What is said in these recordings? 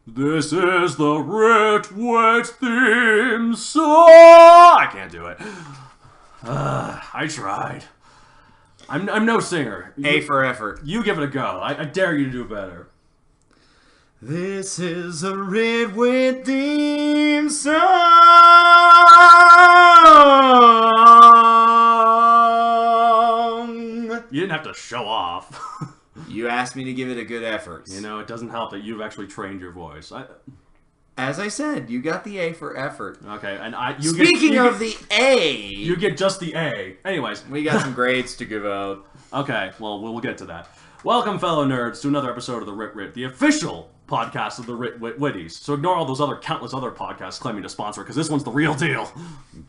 This is the Writ theme song. I can't do it. I tried. I'm no singer. A for effort. You give it a go. I dare you to do better. This is a Writ theme song. You didn't have to show off. You asked me to give it a good effort. You know, it doesn't help that you've actually trained your voice. As I said, you got the A for effort. Okay, and Speaking of the A, you get just the A. Anyways, we got some grades to give out. Okay, well, we'll get to that. Welcome, fellow nerds, to another episode of the Writ, the official podcast of the Witties. So ignore all those countless other podcasts claiming to sponsor, because this one's the real deal.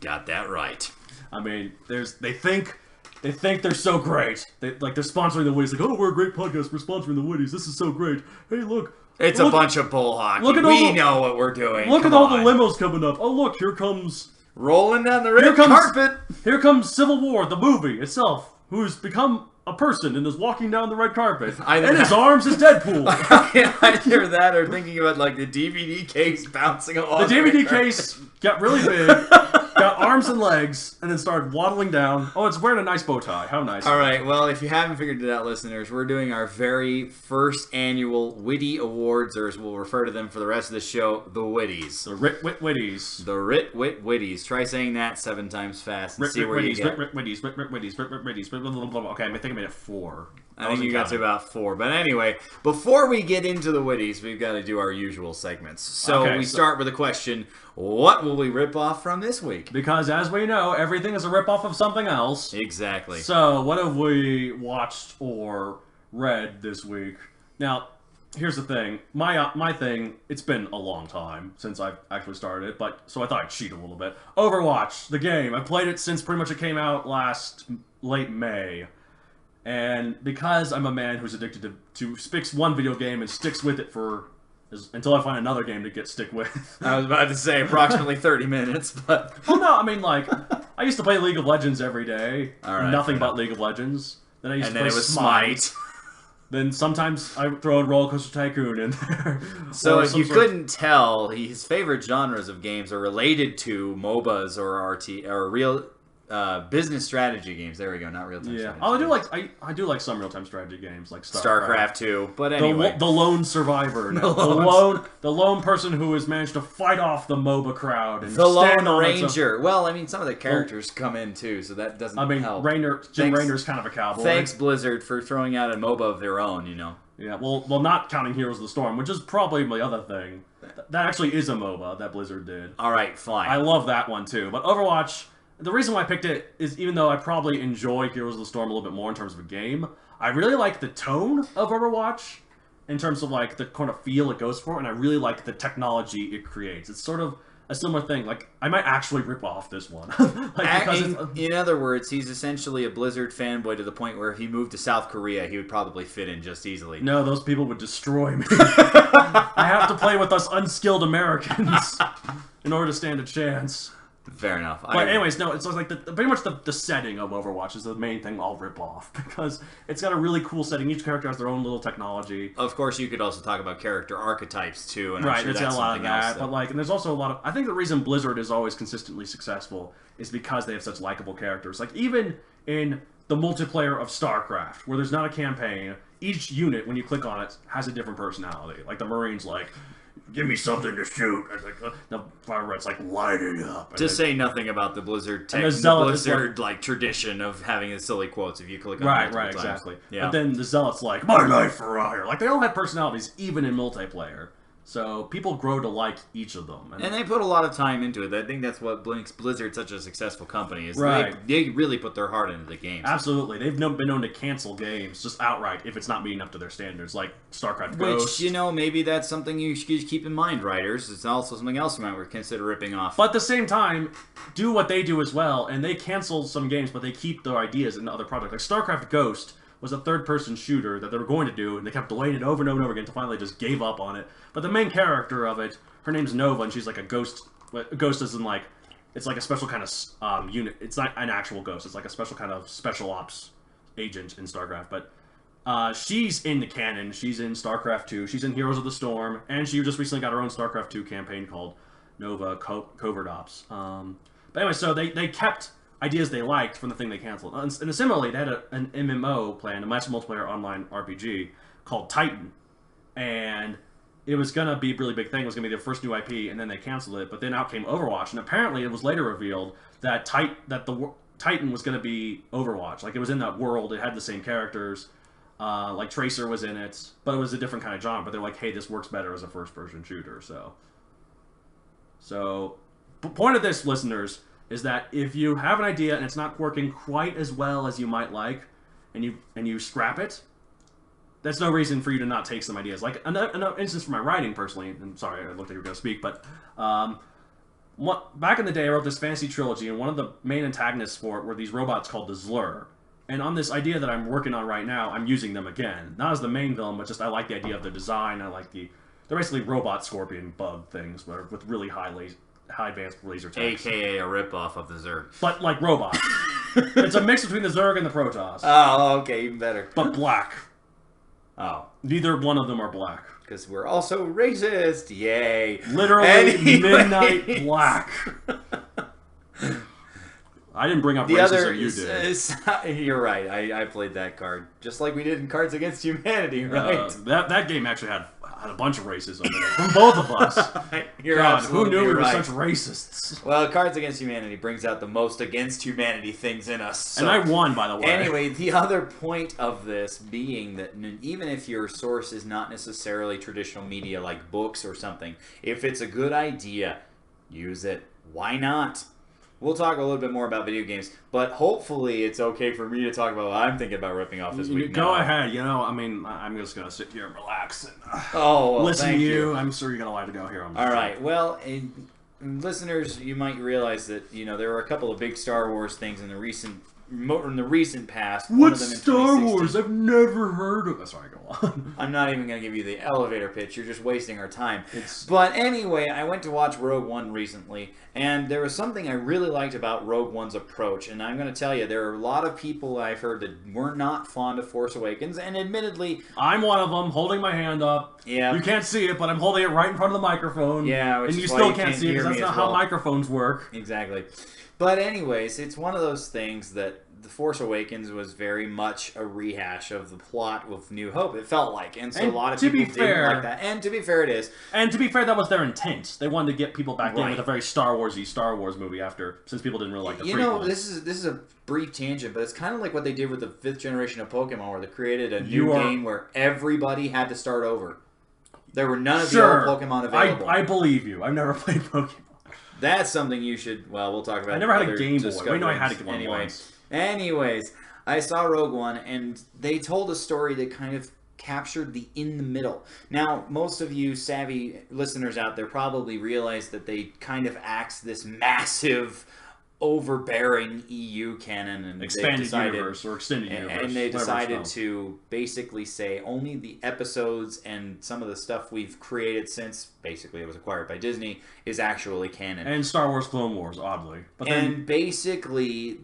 Got that right. I mean, they think they're so great. They're sponsoring the Witties. Like, oh, we're a great podcast. We're sponsoring the Witties. This is so great. Hey, look. It's a bunch of bull hockey. We know what we're doing. Look at all the limos coming up. Oh, look, here comes... Rolling down the red carpet. Here comes Civil War, the movie itself, who's become a person and is walking down the red carpet. And his arms is Deadpool. Either that or thinking about, like, the DVD case bouncing along. The DVD case got really big, got arms and legs, and then started waddling down. Oh, it's wearing a nice bow tie. How nice. Alright, well, if you haven't figured it out, listeners, we're doing our very first annual Witty Awards, or as we'll refer to them for the rest of the show, the Witties. The Witties. The Witties. Try saying that 7 times fast and see where you get. Witties. Okay, I think I made it 4. I think you got to about 4. But anyway, before we get into the Witties, we've got to do our usual segments. So we start with a question. What will we rip off from this week? Because, as we know, everything is a rip-off of something else. Exactly. So, what have we watched or read this week? Now, here's the thing. My thing, it's been a long time since I've actually started it, so I thought I'd cheat a little bit. Overwatch, the game. I've played it since pretty much it came out late May. And because I'm a man who's addicted to picks one video game and sticks with it until I find another game to stick with. I was about to say approximately 30 minutes, but... Well, no, I mean, like, I used to play League of Legends every day. Right, nothing but League of Legends. Then I used to play Smite. Then sometimes I throw in Roller Coaster Tycoon in there. So if you couldn't tell, his favorite genres of games are related to MOBAs or real... business strategy games. There we go. Not real time. Yeah. Oh, I do like some real time strategy games like StarCraft 2. But anyway, the lone survivor, the lone person who has managed to fight off the MOBA crowd and the lone ranger. Well, I mean, some of the characters come in too, so that doesn't. help. Jim Raynor's kind of a cowboy. Thanks Blizzard for throwing out a MOBA of their own. You know. Yeah. Well, not counting Heroes of the Storm, which is probably the other thing. That actually is a MOBA that Blizzard did. All right, fine. I love that one too, but Overwatch. The reason why I picked it is even though I probably enjoy Heroes of the Storm a little bit more in terms of a game, I really like the tone of Overwatch in terms of like the kind of feel it goes for, and I really like the technology it creates. It's sort of a similar thing. Like, I might actually rip off this one. In other words, he's essentially a Blizzard fanboy to the point where if he moved to South Korea, he would probably fit in just easily. No, those people would destroy me. I have to play with us unskilled Americans in order to stand a chance. Fair enough. But anyways, no, it's like pretty much the setting of Overwatch is the main thing I'll rip off, because it's got a really cool setting. Each character has their own little technology. Of course, you could also talk about character archetypes, too, and right, I'm sure it's that's got a lot of that. else. But, and there's also a lot of... I think the reason Blizzard is always consistently successful is because they have such likable characters. Like, even in the multiplayer of StarCraft, where there's not a campaign, each unit, when you click on it, has a different personality. Like, the Marines, like... Give me something to shoot. I was like, the Fire Red's like, light it up. To say nothing about the Blizzard tradition of having the silly quotes if you click on it. Right, exactly. Yeah. But then the Zealot's like, my knife for hire. Like, they all have personalities, even in multiplayer. So people grow to like each of them. And they put a lot of time into it. I think that's what makes Blizzard such a successful company. Is right. They really put their heart into the games. Absolutely. They've been known to cancel games just outright if it's not meeting up to their standards, like StarCraft Ghost. Which, maybe that's something you should keep in mind, writers. It's also something else you might consider ripping off. But at the same time, do what they do as well, and they cancel some games, but they keep their ideas in other projects. Like StarCraft Ghost was a third-person shooter that they were going to do, and they kept delaying it over and over and over again until finally they just gave up on it. But the main character of it, her name's Nova, and she's like a ghost. A ghost isn't like... It's like a special kind of unit. It's not an actual ghost. It's like a special kind of special ops agent in StarCraft. But She's in the canon. She's in StarCraft 2. She's in Heroes of the Storm, and she just recently got her own StarCraft 2 campaign called Nova Covert Ops. But anyway, so they kept ideas they liked from the thing they canceled. And similarly, they had an MMO plan, a massive multiplayer online RPG called Titan, and it was going to be a really big thing. It was going to be their first new IP, and then they canceled it. But then out came Overwatch, and apparently it was later revealed that Titan was going to be Overwatch. Like, it was in that world. It had the same characters. Like, Tracer was in it, but it was a different kind of genre. But they're like, hey, this works better as a first-person shooter, So, the point of this, listeners, is that if you have an idea and it's not working quite as well as you might like, and you scrap it, that's no reason for you to not take some ideas. Like, another instance for my writing, personally, and sorry, I looked like you were going to speak, but back in the day, I wrote this fantasy trilogy, and one of the main antagonists for it were these robots called the Zlur. And on this idea that I'm working on right now, I'm using them again. Not as the main villain, but just I like the idea of the design. I like they're basically robot scorpion bug things with really high advanced laser attacks. AKA a ripoff of the Zerg. But like robots. It's a mix between the Zerg and the Protoss. Oh, okay, even better. But black. Oh. Neither one of them are black. Because we're also racist. Yay. Literally midnight black. I didn't bring up racism, you did. You're right. I played that card. Just like we did in Cards Against Humanity, right? That game actually had a bunch of racism in it. From both of us. God, who knew we were such racists? Well, Cards Against Humanity brings out the most against humanity things in us. So. And I won, by the way. Anyway, the other point of this being that even if your source is not necessarily traditional media like books or something, if it's a good idea, use it. Why not? We'll talk a little bit more about video games, but hopefully it's okay for me to talk about what I'm thinking about ripping off this week. Go ahead. You know, I mean, I'm just going to sit here and relax and listen to you. I'm sure you're going to like to go here. All right. Well, listeners, you might realize that, there were a couple of big Star Wars things in the recent past. What's Star Wars? I've never heard of it. Sorry, go on. I'm not even going to give you the elevator pitch. You're just wasting our time. But anyway, I went to watch Rogue One recently, and there was something I really liked about Rogue One's approach. And I'm going to tell you, there are a lot of people I've heard that were not fond of Force Awakens, and admittedly... I'm one of them, holding my hand up. Yeah. You can't see it, but I'm holding it right in front of the microphone. Yeah, and you still can't see it, because that's not how microphones work. Exactly. But anyways, it's one of those things that The Force Awakens was very much a rehash of the plot with New Hope. It felt like. And so a lot of people didn't like that. And to be fair, it is. And to be fair, that was their intent. They wanted to get people back in with a very Star Wars-y Star Wars movie since people didn't really like the prequels. This is a brief tangent, but it's kind of like what they did with the 5th generation of Pokemon, where they created a new game where everybody had to start over. There were none of the old Pokemon available. I believe you. I've never played Pokemon. That's something you should... Well, we'll talk about. I never had a Game Boy. Wait, no, I had to get one once. Anyways, I saw Rogue One, and they told a story that kind of captured the in the middle. Now, most of you savvy listeners out there probably realize that they kind of axed this massive, overbearing EU canon and expanded universe or extended universe, and they decided to basically say only the episodes and some of the stuff we've created since basically it was acquired by Disney is actually canon. And Star Wars Clone Wars, oddly. But basically,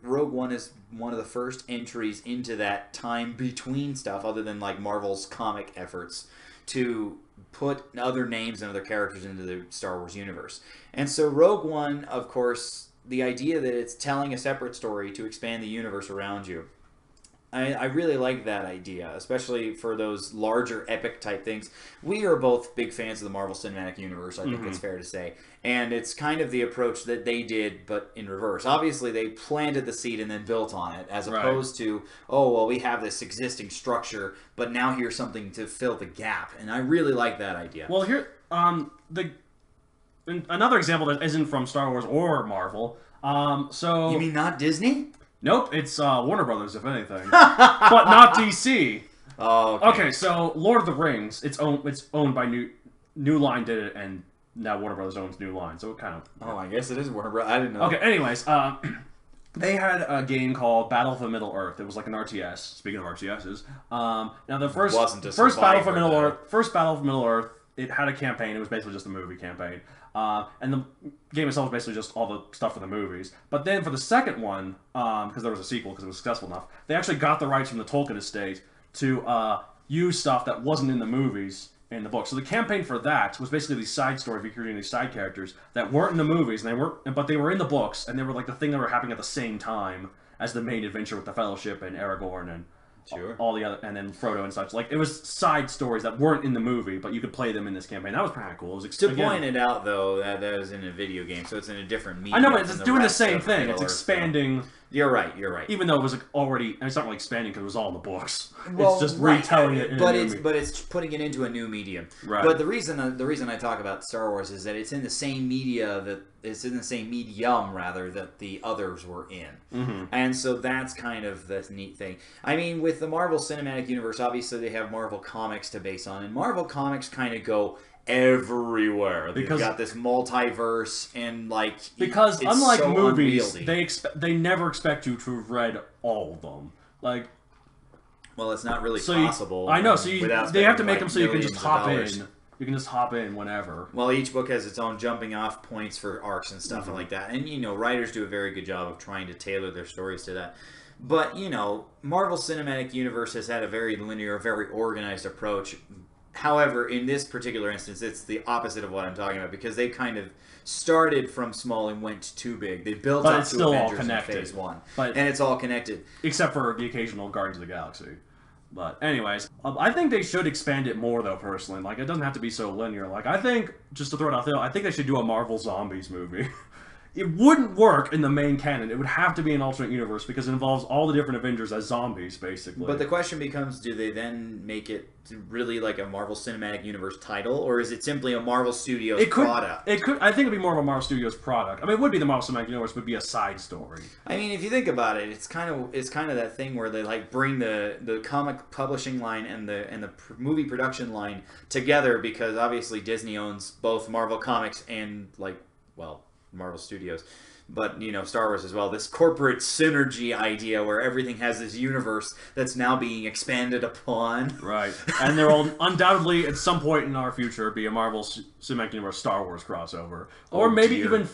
Rogue One is one of the first entries into that time between stuff, other than like Marvel's comic efforts, to put other names and other characters into the Star Wars universe. And so Rogue One, of course, the idea that it's telling a separate story to expand the universe around you. I really like that idea, especially for those larger epic type things. We are both big fans of the Marvel Cinematic Universe, I think it's fair to say. And it's kind of the approach that they did, but in reverse. Obviously, they planted the seed and then built on it, as opposed to, oh, well, we have this existing structure, but now here's something to fill the gap. And I really like that idea. Well, here, another example that isn't from Star Wars or Marvel. So you mean not Disney? Nope, it's Warner Brothers, if anything, but not DC. Oh, okay. So Lord of the Rings, it's owned by New Line did it, and now Warner Brothers owns New Line. So it kind of. Oh, I guess it is Warner Brothers. I didn't know. Okay. Anyways, they had a game called Battle for Middle Earth. It was like an RTS. Speaking of RTSs, now the first Battle for Middle Earth, it had a campaign. It was basically just a movie campaign. And the game itself was basically just all the stuff for the movies. But then for the second one, because there was a sequel, because it was successful enough, they actually got the rights from the Tolkien estate to use stuff that wasn't in the movies in the book. So the campaign for that was basically these side stories, recruiting these side characters that weren't in the movies, and but they were in the books, and they were like the thing that were happening at the same time as the main adventure with the Fellowship and Aragorn and all the other, and then Frodo and such. Like, it was side stories that weren't in the movie, but you could play them in this campaign. That was kind of cool. It was to point it out, though, that was in a video game, so it's in a different medium. I know, but it's doing the same thing. It's expanding. You're right. Even though it was already, it's not really expanding because it was all in the books. Well, it's just retelling it. But it's putting it into a new medium. Right. But the reason I talk about Star Wars is that it's in the same medium that the others were in, and so that's kind of the neat thing. I mean, with the Marvel Cinematic Universe, obviously they have Marvel Comics to base on, and Marvel Comics kind of go everywhere. They've got this multiverse, and because it's unlike so movies, unwieldy. they never expect you to have read all of them. Well, it's not really possible. I know. So they have to make them so you can just hop in. You can just hop in whenever. Well, each book has its own jumping off points for arcs and stuff like that, and writers do a very good job of trying to tailor their stories to that. But Marvel Cinematic Universe has had a very linear, very organized approach. However, in this particular instance, it's the opposite of what I'm talking about, because they kind of started from small and went too big. They built up to Avengers in Phase 1, and it's all connected. Except for the occasional Guardians of the Galaxy. But anyways, I think they should expand it more, though, personally. It doesn't have to be so linear. I think, just to throw it out there, I think they should do a Marvel Zombies movie. It wouldn't work in the main canon. It would have to be an alternate universe because it involves all the different Avengers as zombies, basically. But the question becomes, do they then make it really like a Marvel Cinematic Universe title, or is it simply a Marvel Studios product? I think it'd be more of a Marvel Studios product. I mean, it would be the Marvel Cinematic Universe, but it'd be a side story. I mean, if you think about it, it's kind of that thing where they bring the comic publishing line and the movie production line together, because obviously Disney owns both Marvel Comics and Marvel Studios, but Star Wars as well. This corporate synergy idea where everything has this universe that's now being expanded upon. Right, and there will undoubtedly at some point in our future be a Marvel Cinematic Universe Star Wars crossover, or maybe even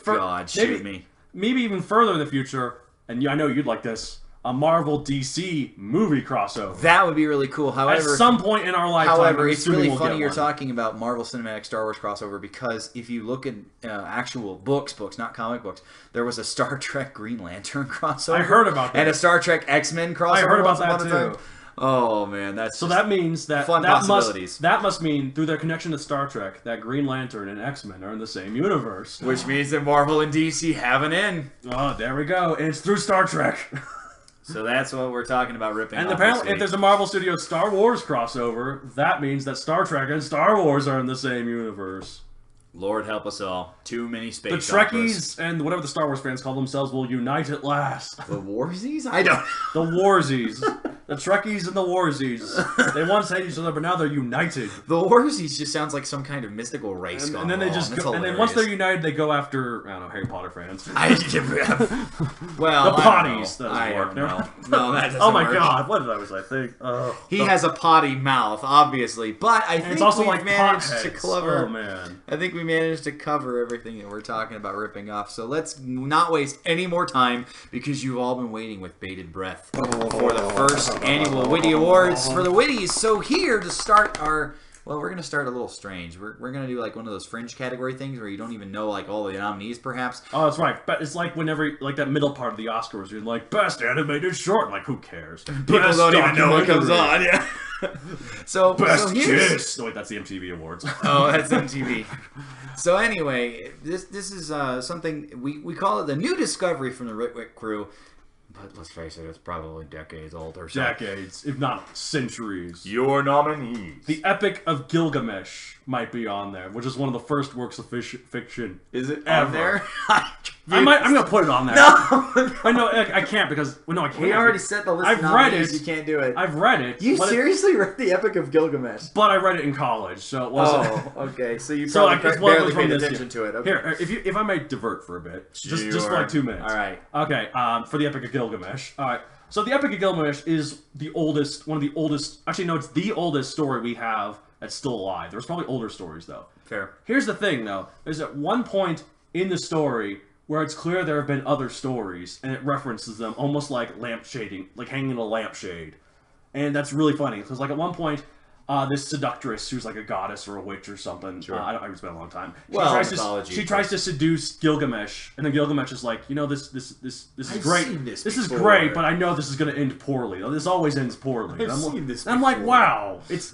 maybe even further in the future. And I know you'd like this. A Marvel DC movie crossover. That would be really cool. However, at some point in our lifetime. However, it's really funny you're talking about Marvel Cinematic Star Wars crossover, because if you look at actual books, not comic books, there was a Star Trek Green Lantern crossover. I heard about that. And a Star Trek X-Men crossover. I heard about that too. Oh man, that's so that means that fun possibilities. That must mean through their connection to Star Trek that Green Lantern and X-Men are in the same universe. Which means that Marvel and DC have an in. Oh, there we go. It's through Star Trek. So that's what we're talking about ripping off. And apparently, if there's a Marvel Studios Star Wars crossover, that means that Star Trek and Star Wars are in the same universe. Lord help us all. Too many space The Trekkies and whatever the Star Wars fans call themselves will unite at last. The Warsies? I don't know. The Warsies. The Trekkies and the Warsies. They once hated each other, but now they're united. The Warsies just sounds like some kind of mystical race. And then they just go, and then once they're united, they go after, I don't know, Harry Potter fans. Well, the potties. I don't know. No, that doesn't Oh my work. God, what did I think? He has a potty mouth, obviously, but I think it's also we've managed to cover. Oh man, I think we managed to cover everything that we're talking about ripping off. So let's not waste any more time, because you've all been waiting with bated breath for the first annual Witty Awards for the Witties. So here to start our... Well, we're going to start a little strange. We're going to do like one of those fringe category things where you don't even know like all the nominees, perhaps. Oh, that's right. But it's like whenever, like that middle part of the Oscars, you're like, best animated short. Like, who cares? People don't even know what comes on. Yeah. Best kiss. No, wait, that's the MTV Awards. Oh, that's MTV. So anyway, this is something we call it the new discovery from the Writ crew. But let's face it, it's probably decades old or so. Decades, if not centuries. Your nominees. The Epic of Gilgamesh might be on there, which is one of the first works of fiction. Is it ever. on there? I'm gonna put it on there. No, I can't because no, I can't. We already set the list. I've read it. You can't do it. I've read it. You seriously read the Epic of Gilgamesh? But I read it in college, so it wasn't. Oh, okay. So you probably barely paid attention to it. Okay. Here, if I may divert for a bit, just for like 2 minutes. All right. Okay. For the Epic of Gilgamesh. All right. So the Epic of Gilgamesh is the oldest, one of the oldest. Actually, no, it's the oldest story we have that's still alive. There's probably older stories though. Fair. Here's the thing though: there's at one point in the story where it's clear there have been other stories, and it references them almost like lampshading, like hanging a lampshade. and that's really funny because like at one point. This seductress, who's like a goddess or a witch or something. Sure. It's been a long time. She tries to seduce Gilgamesh, and then Gilgamesh is like, this is great. Seen this is before. great, but I know this is going to end poorly. This always ends poorly. I've seen this I'm like, before. wow, it's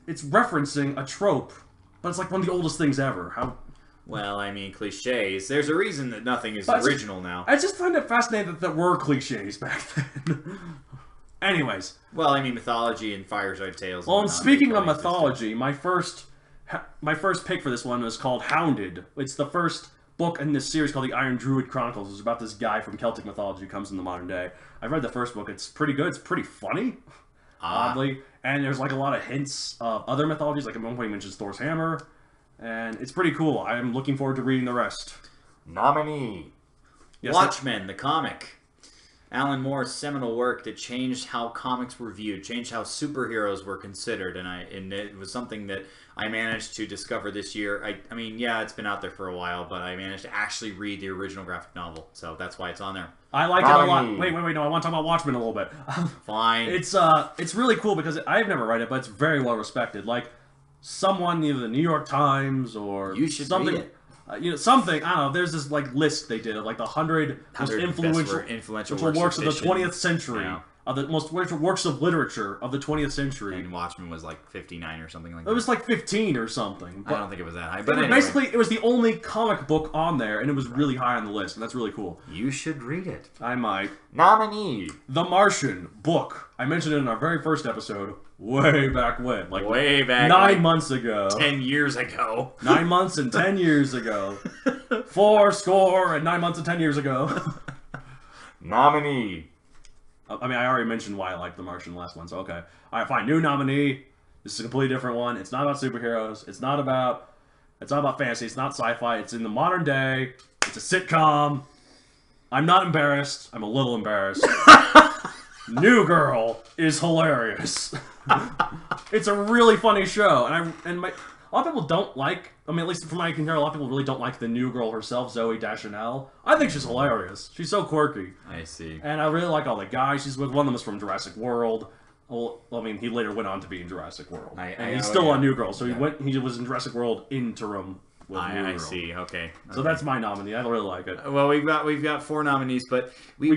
referencing a trope, but it's like one of the oldest things ever. How? Well, I mean, cliches. There's a reason that nothing is original now. I just find it fascinating that there were cliches back then. Anyways. Well, I mean, mythology and fireside tales. Well, and speaking of mythology, my first pick for this one was called Hounded. It's the first book in this series called the Iron Druid Chronicles. It's about this guy from Celtic mythology who comes in the modern day. I've read the first book. It's pretty good. It's pretty funny, oddly. And there's like a lot of hints of other mythologies. Like at one point he mentions Thor's hammer. And it's pretty cool. I'm looking forward to reading the rest. Nominee. Yes, Watchmen, the comic. Alan Moore's seminal work that changed how comics were viewed, changed how superheroes were considered, and it was something that I managed to discover this year. I mean, yeah, it's been out there for a while, but I managed to actually read the original graphic novel, so that's why it's on there. I liked it a lot. Wait, no, I want to talk about Watchmen a little bit. Fine. It's really cool because I've never read it, but it's very well respected. Like, someone, either the New York Times or you should something. Read it. Something, I don't know, there's this, like, list they did of, like, the 100 most influential works of the 20th century. Yeah. Of the most works of literature of the 20th century. And Watchmen was, like, 59 or something like that. It was, like, 15 or something. I don't think it was that high, but anyway. Basically, it was the only comic book on there, and it was really high on the list, and that's really cool. You should read it. I might. Nominee. The Martian book. I mentioned it in our very first episode. Way back when. Like, way back 9 months ago. 10 years ago. 9 months and 10 years ago. 4 and 9 months and 10 years ago. Nominee. I mean, I already mentioned why I liked The Martian last one, so okay. Alright, fine. New nominee. This is a completely different one. It's not about superheroes. It's not about fantasy. It's not sci-fi. It's in the modern day. It's a sitcom. I'm not embarrassed. I'm a little embarrassed. New Girl is hilarious. It's a really funny show, and a lot of people don't like. I mean, at least from what I can hear, a lot of people really don't like the New Girl herself, Zoe Deschanel. I think she's hilarious. She's so quirky. I see. And I really like all the guys she's with. One of them is from Jurassic World. Well, I mean, he later went on to be in Jurassic World, and he's still on New Girl. So he was in Jurassic World interim. I see. Okay. So that's my nominee. I really like it. Well, we've got 4 nominees, but we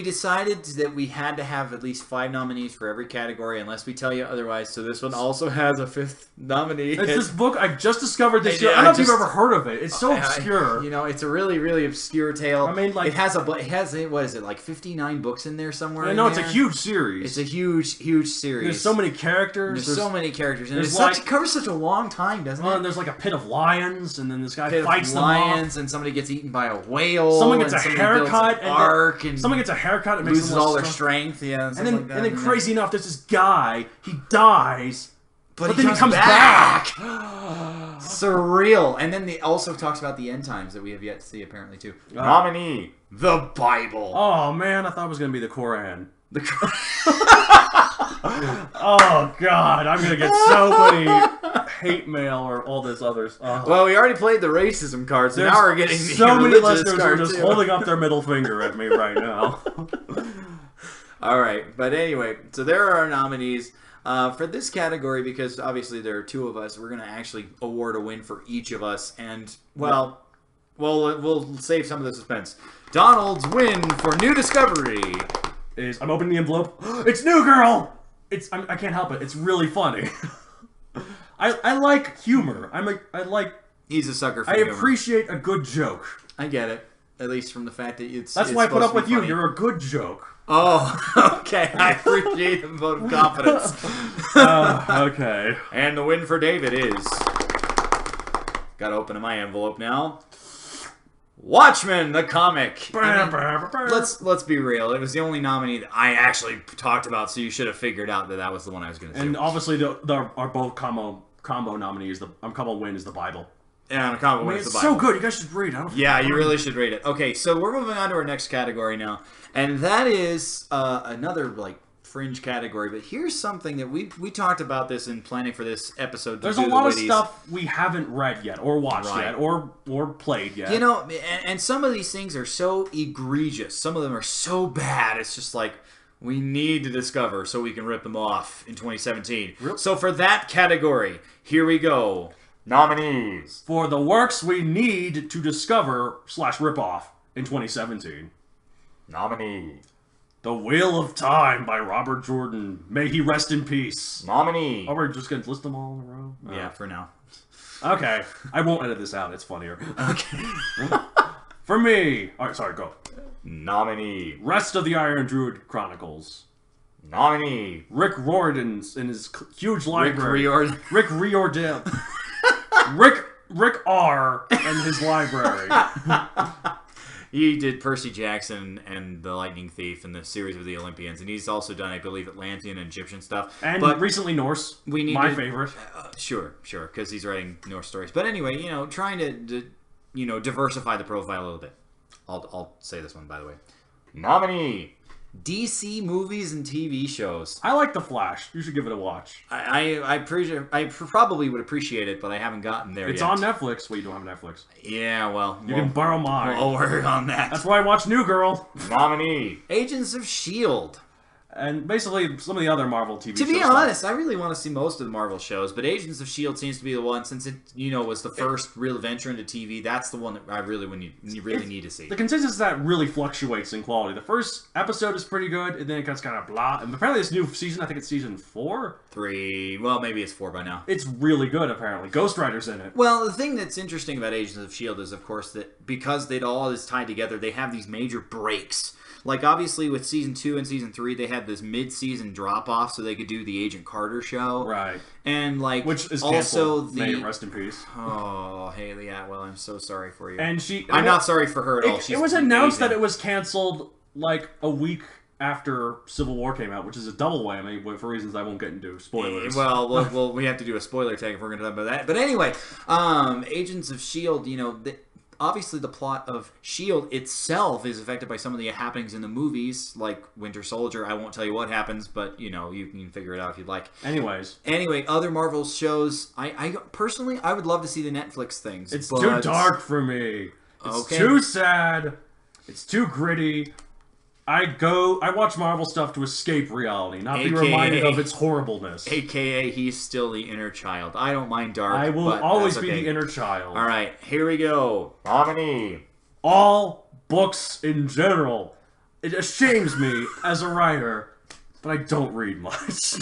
decided that we had to have at least 5 nominees for every category, unless we tell you otherwise. So this one also has a 5th nominee. It's this book I just discovered this year. I don't know if you've ever heard of it. It's so obscure. It's a really, really obscure tale. I mean, like, it has what is it, like 59 books in there somewhere? No, it's a huge series. It's a huge, huge series. There's so many characters. There's so many characters, and it covers such a long time, doesn't it? And there's like a pit of lions, and then this guy fights them off. And somebody gets eaten by a whale. Someone gets a haircut, and someone gets a haircut and loses all their strength. Yeah, and then crazy enough, there's this guy. He dies, but then he comes back. Surreal. And then they also talks about the end times that we have yet to see, apparently too. Nominee: The Bible. Oh man, I thought it was gonna be the Quran. Oh god, I'm gonna get so many hate mail or all this other stuff. Well, we already played the racism card, so now we're getting so many listeners are just holding up their middle finger at me right now. Alright, but anyway, so there are our nominees. For this category, because obviously there are 2 of us, we're going to actually award a win for each of us, and, well, we'll save some of the suspense. Donald's win for New Discovery is, I'm opening the envelope, it's New Girl! I can't help it, it's really funny. I like humor. He's a sucker for humor. I appreciate a good joke. I get it, at least from the fact that That's why I put up with you, you're a good joke. Oh, okay. I appreciate the vote of confidence. Okay. And the win for David is... Gotta open my envelope now. Watchmen, the comic. Let's be real. It was the only nominee that I actually talked about, so you should have figured out that was the one I was going to do. And obviously, our both combo nominees, combo win is the Bible. Yeah, the combo win is the Bible. It's so good. You guys should read it. Yeah, you really should read it. Okay, so we're moving on to our next category now, and that is another fringe category. But here's something that we talked about this in planning for this episode. There's a lot of stuff we haven't read yet, or watched yet, or played yet. And some of these things are so egregious. Some of them are so bad. It's just like, we need to discover so we can rip them off in 2017. Real- So for that category, here we go. Nominees. For the works we need to discover / rip off in 2017. Nominee. The Wheel of Time by Robert Jordan. May he rest in peace. Nominee. Oh, we're just going to list them all in a row? Yeah, for now. Okay. I won't edit this out. It's funnier. Okay. For me... Alright, sorry, go. Nominee. Rest of the Iron Druid Chronicles. Nominee. Rick Riordan's in his huge library. Rick Riordan. Rick R. and his library. He did Percy Jackson and The Lightning Thief and the series of the Olympians, and he's also done, I believe, Atlantean and Egyptian stuff. And but recently Norse. we need my favorite. Sure, because he's writing Norse stories. But anyway, trying to diversify the profile a little bit. I'll say this one, by the way. Nominee. DC movies and TV shows. I like The Flash. You should give it a watch. I probably would appreciate it, but I haven't gotten there It's yet. on Netflix. Well, you don't have Netflix. Yeah, well. You can borrow mine. We'll work on that. That's why I watch New Girl. Nominee. Agents of S.H.I.E.L.D. And basically some of the other Marvel TV shows. To be honest, I really want to see most of the Marvel shows, but Agents of S.H.I.E.L.D. seems to be the one, since it, was the first real venture into TV, that's the one that I really need to see. The consensus is that really fluctuates in quality. The first episode is pretty good, and then it gets kind of blah. And apparently this new season, I think it's season 4? 3, well, maybe it's 4 by now. It's really good, apparently. Ghost Rider's in it. Well, the thing that's interesting about Agents of S.H.I.E.L.D. is, of course, that because it all is tied together, they have these major breaks. Like, obviously, with Season 2 and Season 3, they had this mid-season drop-off so they could do the Agent Carter show. Right. And, like, which is also canceled. May it rest in peace. Oh, Haley Atwell, I'm so sorry for you. And I'm not sorry for her at all. It was announced that it was canceled, like, a week after Civil War came out, which is a double whammy for reasons I won't get into. Spoilers. Well, we have to do a spoiler tag if we're going to talk about that. But anyway, Agents of S.H.I.E.L.D., obviously the plot of S.H.I.E.L.D. itself is affected by some of the happenings in the movies, like Winter Soldier. I won't tell you what happens, but, you can figure it out if you'd like. Anyway, other Marvel shows, I personally, I would love to see the Netflix things. It's too dark for me. It's too sad. It's too gritty. I watch Marvel stuff to escape reality, not be reminded of its horribleness. AKA, he's still the inner child. I don't mind dark. I will always be the inner child. All right, here we go. Nominee. All books in general. It shames me as a writer, but I don't read much.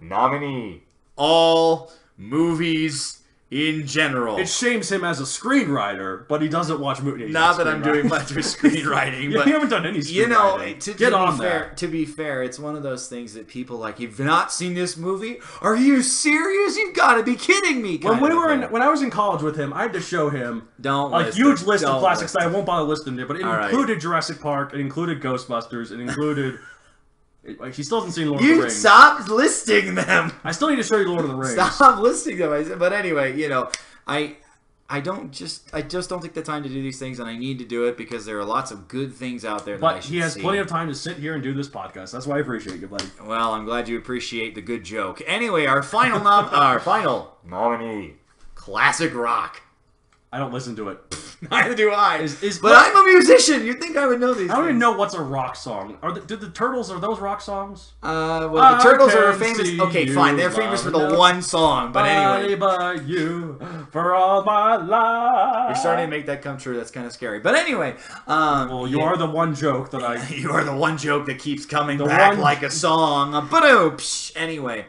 Nominee. All movies in general. It shames him as a screenwriter, but he doesn't watch movies. Not that I'm doing much with screenwriting, but you haven't done any screenwriting. To be fair, it's one of those things that people like, you've not seen this movie? Are you serious? You've got to be kidding me. When I was in college with him, I had to show him a huge list of classics that I won't bother listing there, but it included Jurassic Park, it included Ghostbusters, it included... He still hasn't seen Lord of the Rings. You stopped listing them. I still need to show you Lord of the Rings. Stop listing them. But anyway, I just don't take the time to do these things, and I need to do it because there are lots of good things out there that I should see. But he has plenty of time to sit here and do this podcast. That's why I appreciate you, buddy. Well, I'm glad you appreciate the good joke. Anyway, our final nominee, classic rock. I don't listen to it. Neither do I. But I'm a musician. You'd think I would know these. I don't even know what's a rock song. Did the Turtles, are those rock songs? Well, the Turtles are famous. Okay, fine. They're famous for the one song. But anyway. By you for all my life. You're starting to make that come true. That's kind of scary. But anyway. Well, you are the one joke that I... You are the one joke that keeps coming back like a song. Anyway.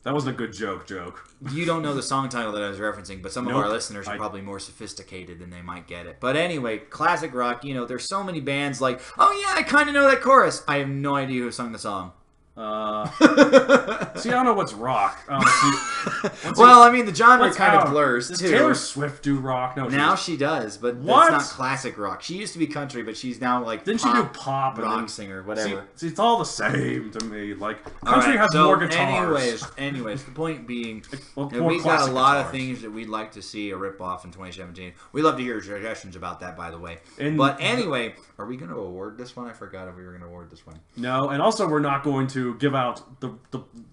That wasn't a good joke. You don't know the song title that I was referencing, but some of our listeners are probably more sophisticated than they might get it. But anyway, classic rock, there's so many bands like, oh yeah, I kind of know that chorus. I have no idea who sung the song. See, I don't know what's rock. Well, I mean, the genre kind of blurs, Does too. Taylor Swift do rock? No, now she does, but that's not classic rock. She used to be country, but she's now, like, Didn't she do pop? Rock singer, whatever. See, it's all the same to me. Like, country has more guitars. Anyways, the point being, we've got a lot of things that we'd like to see a rip-off in 2017. We'd love to hear suggestions about that, by the way. But anyway, are we going to award this one? I forgot if we were going to award this one. No, and also we're not going to give out the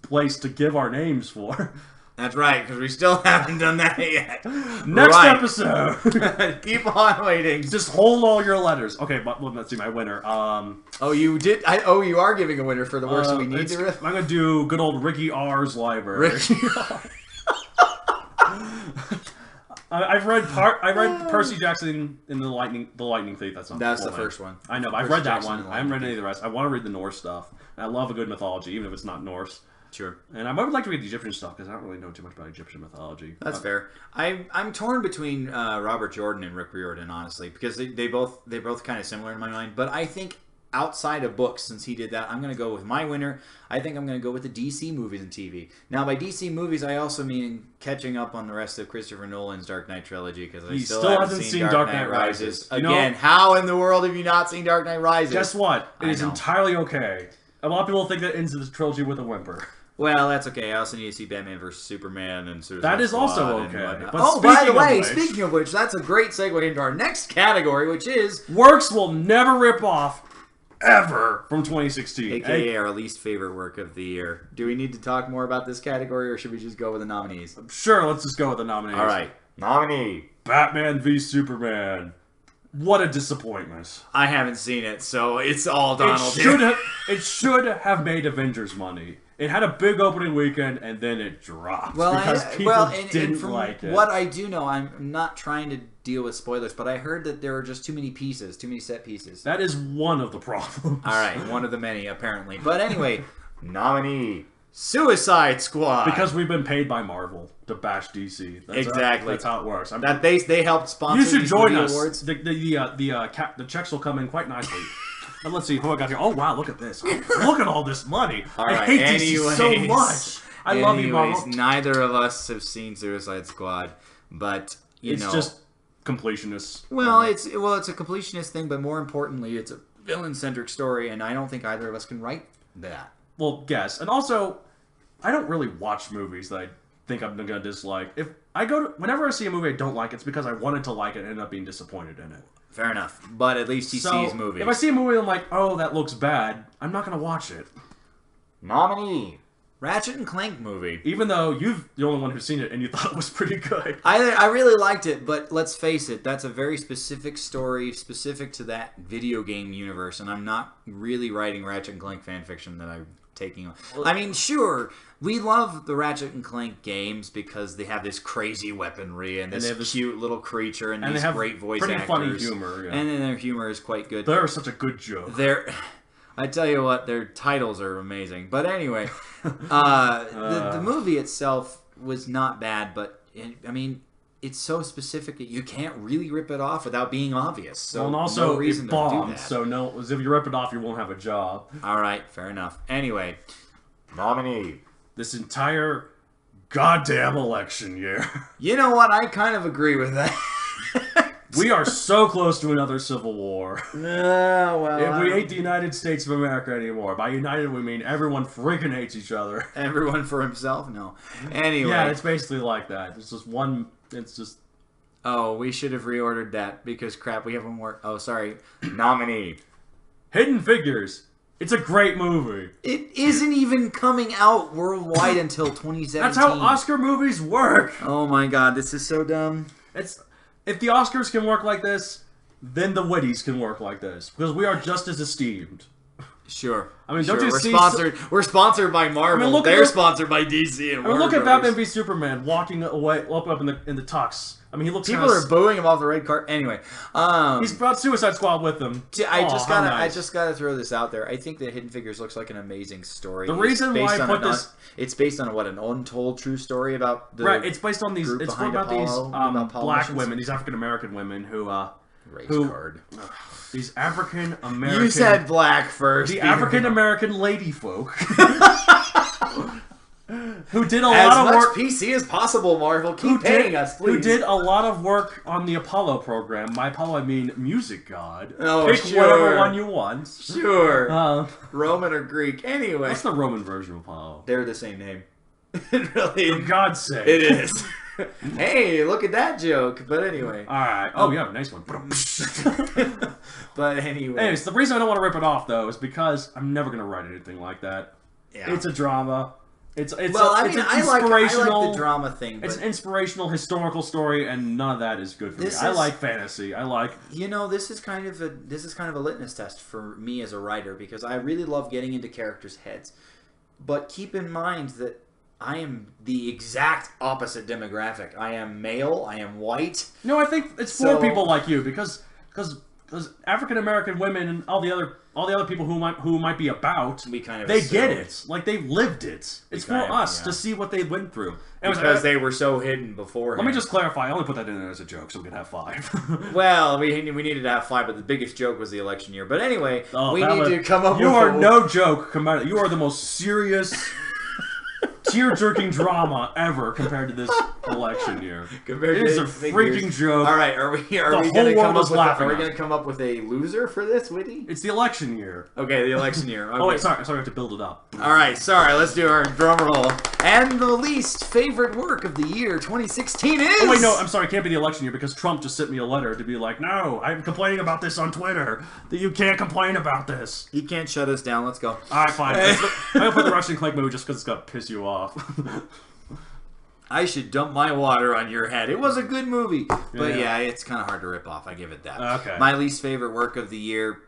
place to give our names for. That's right, because we still haven't done that yet. Next episode. Keep on waiting. Just hold all your letters. Okay, but let's see my winner. Oh, you did. You are giving a winner for the worst we need to. I'm gonna do good old Ricky R's library. Ricky I read Percy Jackson in the Lightning Thief. That's the first one. I know, but I've read that one. I haven't read any of the rest. I want to read the Norse stuff. And I love a good mythology, even if it's not Norse. Sure. And I would like to read the Egyptian stuff because I don't really know too much about Egyptian mythology. That's fair. I'm torn between Robert Jordan and Rick Riordan, honestly, because they're both kind of similar in my mind. But I think outside of books, since he did that, I'm going to go with my winner. I think I'm going to go with the DC movies and TV. Now, by DC movies, I also mean catching up on the rest of Christopher Nolan's Dark Knight trilogy, because I still haven't seen Dark Knight Rises. Again, how in the world have you not seen Dark Knight Rises? Guess what? It is entirely okay. A lot of people think that ends the trilogy with a whimper. Well, that's okay. I also need to see Batman vs. Superman and Suicide That is Squad also okay. But by the way, speaking of which, that's a great segue into our next category, which is... Works we'll never rip off, ever, from 2016. AKA our least favorite work of the year. Do we need to talk more about this category, or should we just go with the nominees? Sure, let's just go with the nominees. All right. Nominee. Batman v Superman. What a disappointment. I haven't seen it, so it's all Donald. It should have made Avengers money. It had a big opening weekend, and then it dropped because people didn't like it. What I do know, I'm not trying to deal with spoilers, but I heard that there were just too many set pieces. That is one of the problems. All right, one of the many, apparently. But anyway, nominee, Suicide Squad. Because we've been paid by Marvel to bash DC. Exactly. That's how it works. They helped sponsor You should join us. Awards. The checks will come in quite nicely. And let's see who I got here. Oh, wow, look at this. Look at all this money. All right, I hate DC so much. I love you, Marvel. Neither of us have seen Suicide Squad, but, it's just completionist. Well, it's a completionist thing, but more importantly, it's a villain-centric story, and I don't think either of us can write that. Well, guess. And also, I don't really watch movies that I think I'm going to dislike. Whenever I see a movie I don't like, it's because I wanted to like it and ended up being disappointed in it. Fair enough. But at least he sees movies. If I see a movie and I'm like, oh, that looks bad, I'm not going to watch it. Nominee. Ratchet and Clank movie. Even though you're the only one who's seen it and you thought it was pretty good. I really liked it, but let's face it, that's a very specific story, specific to that video game universe, and I'm not really writing Ratchet and Clank fanfiction that I'm taking on. I mean, sure, we love the Ratchet and Clank games because they have this crazy weaponry and this cute little creature and these great voice actors. Funny humor, yeah. And then their humor is quite good. They're such a good joke. I tell you what, their titles are amazing. But anyway, the movie itself was not bad, but I mean, it's so specific that you can't really rip it off without being obvious. So and also, no reason it bombed, to do that. So if you rip it off, you won't have a job. All right, fair enough. Anyway, nominee. This entire goddamn election year. You know what? I kind of agree with that. We are so close to another civil war. If we hate the United States of America anymore, by united we mean everyone freaking hates each other. Everyone for himself? No. Anyway. Yeah, it's basically like that. It's just one... It's just... Oh, we should have reordered that because, crap, we have one more... Oh, sorry. Nominee. Hidden Figures. It's a great movie. It isn't even coming out worldwide until 2017. That's how Oscar movies work. Oh my god, this is so dumb. If the Oscars can work like this, then the Witties can work like this. Because we are just as esteemed. Sure. I mean, don't you see... We're sponsored by Marvel. I mean, they're sponsored by DC and Warner look at Brothers. Batman v Superman walking away, up in the tux. I mean, he looks. People are booing him off the red cart. Anyway, he's brought Suicide Squad with him. I just gotta throw this out there. I think that Hidden Figures looks like an amazing story. The reason why I put this, it's based on an untold true story about the right. It's based on these. It's about these black women, these African American women who these African American. You said black first. The African American lady folk. Who did a lot of work... As much PC as possible, Marvel. Keep paying us, please. Who did a lot of work on the Apollo program. By Apollo, I mean music god. Oh, pick whatever one you want. Sure. Roman or Greek. Anyway. What's the Roman version of Apollo? They're the same name. Really. For God's sake. It is. Hey, look at that joke. But anyway. Alright. Oh, yeah, nice one. But anyway. Anyways, the reason I don't want to rip it off, though, is because I'm never going to write anything like that. Yeah. It's a drama. well, I mean, I like the drama thing. But it's an inspirational historical story, and none of that is good for me. I like fantasy. I like. This is kind of a litmus test for me as a writer because I really love getting into characters' heads. But keep in mind that I am the exact opposite demographic. I am male. I am white. No, I think it's for people like you because African American women and all the other people who might be about, they get it. Like they've lived it. It's for us to see what they went through. Because they were so hidden before. Let me just clarify. I only put that in there as a joke, so we can have 5. Well, we needed to have 5, but the biggest joke was the election year. But anyway, we need to come up with... You are no joke. You are the most serious... tear-jerking drama ever compared to this election year. It is a freaking joke. All right, are we going to come up with a loser for this, Witty? It's the election year. Okay, the election year. Okay. Oh wait, sorry, I have to build it up. All right, sorry. Let's do our drum roll. And the least favorite work of the year 2016 is. Oh wait, no, I'm sorry. It can't be the election year because Trump just sent me a letter to be like, no, I'm complaining about this on Twitter. That you can't complain about this. He can't shut us down. Let's go. All right, fine. I'm gonna put the Russian Clank movie just because it's gonna piss you off. I should dump my water on your head. It was a good movie. But yeah, it's kind of hard to rip off. I give it that. Okay. My least favorite work of the year,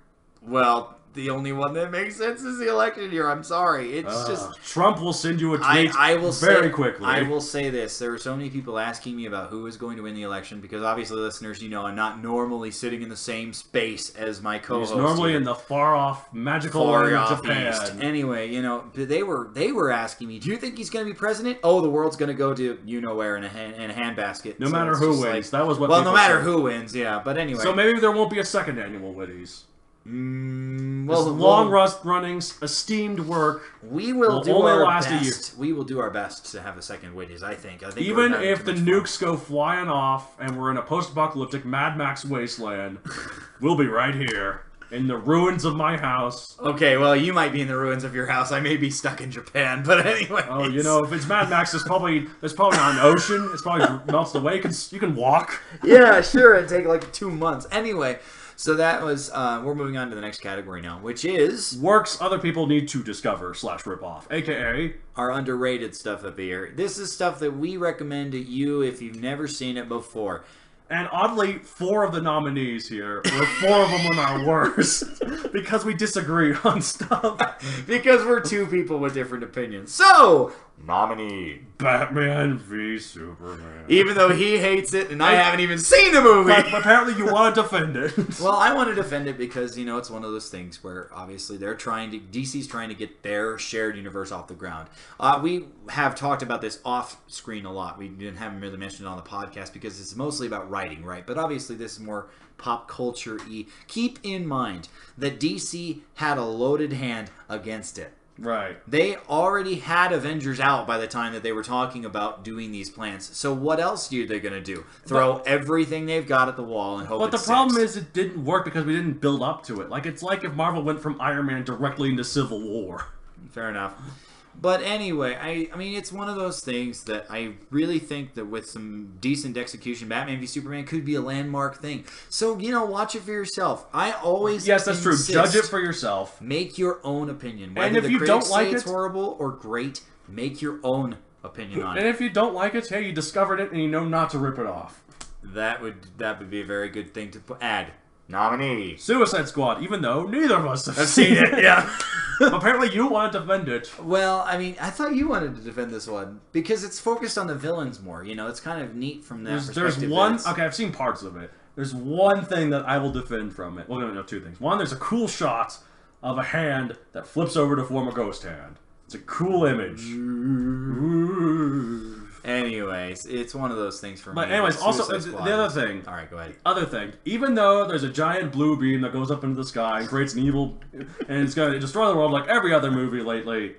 well, the only one that makes sense is the election year. I'm sorry. It's just... Trump will send you a tweet very quickly. I will say this. There were so many people asking me about who is going to win the election because obviously, listeners, I'm not normally sitting in the same space as my co-host. He's normally in the far-off, magical land of Japan. East. Anyway, they were asking me, do you think he's going to be president? Oh, the world's going to go to you-know-where in a handbasket. No matter who wins. That was what no matter who wins, yeah. But anyway. So maybe there won't be a second annual Witties. Long-running, esteemed work. We will do our best. We will do our best to have a second Witties. I think even if the nukes go flying off and we're in a post-apocalyptic Mad Max wasteland, we'll be right here in the ruins of my house. Okay, well, you might be in the ruins of your house. I may be stuck in Japan, but anyway. Oh, if it's Mad Max, there's probably not an ocean. It's probably melted away. You can walk. Yeah, sure. It'd take like 2 months. Anyway. So that was, we're moving on to the next category now, which is... works other people need to discover / rip off, a.k.a. our underrated stuff of the year. This is stuff that we recommend to you if you've never seen it before. And oddly, 4 of the nominees here were 4 of them on our worst. Because we disagree on stuff. Because we're 2 people with different opinions. So, nominee. Batman v Superman. Even though he hates it and I haven't even seen the movie. But apparently you want to defend it. Well, I want to defend it because, it's one of those things where obviously DC's trying to get their shared universe off the ground. We have talked about this off screen a lot. We didn't have really mentioned it on the podcast because it's mostly about writing, right? But obviously this is more pop culture-y. Keep in mind that DC had a loaded hand against it. Right. They already had Avengers out by the time that they were talking about doing these plans. So what else are they going to do? Throw everything they've got at the wall and hope But the problem is it didn't work because we didn't build up to it. It's like if Marvel went from Iron Man directly into Civil War. Fair enough. But anyway, I mean, it's one of those things that I really think that with some decent execution, Batman v Superman could be a landmark thing. So, watch it for yourself. I always Yes, that's true. Judge it for yourself. Make your own opinion. Whether and if you don't like it's horrible or great, make your own opinion on it. And if you don't like it, hey, you discovered it and you know not to rip it off. That would be a very good thing to add. Nominee. Suicide Squad, even though neither of us have seen it. Yeah. Apparently you want to defend it. Well, I mean, I thought you wanted to defend this one because it's focused on the villains more. It's kind of neat from that perspective. There's one... Okay, I've seen parts of it. There's one thing that I will defend from it. Well, no, 2 things. One, there's a cool shot of a hand that flips over to form a ghost hand. It's a cool image. Anyways, it's one of those things for me. But anyways, also, the other thing. Alright, go ahead. Other thing. Even though there's a giant blue beam that goes up into the sky and creates an evil... and it's going to destroy the world like every other movie lately,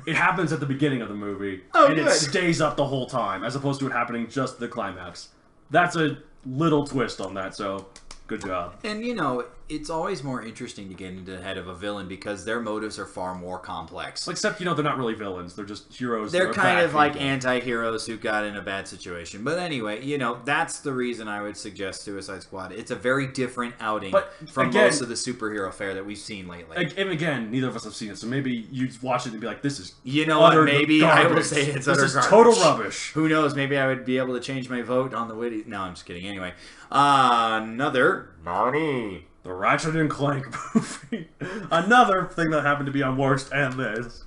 it happens at the beginning of the movie. And it stays up the whole time, as opposed to it happening just the climax. That's a little twist on that, so... good job. And, it's always more interesting to get into the head of a villain because their motives are far more complex. Except, they're not really villains. They're just heroes. They're kind of like anti-heroes who got in a bad situation. But anyway, that's the reason I would suggest Suicide Squad. It's a very different outing from most of the superhero fare that we've seen lately. And again, neither of us have seen it, so maybe you watch it and be like, this is maybe garbage. I will say it's utter garbage. This is total rubbish. Who knows? Maybe I would be able to change my vote on the Witties. No, I'm just kidding. Anyway, another nominee. The Ratchet and Clank movie. Another thing that happened to be on worst and this.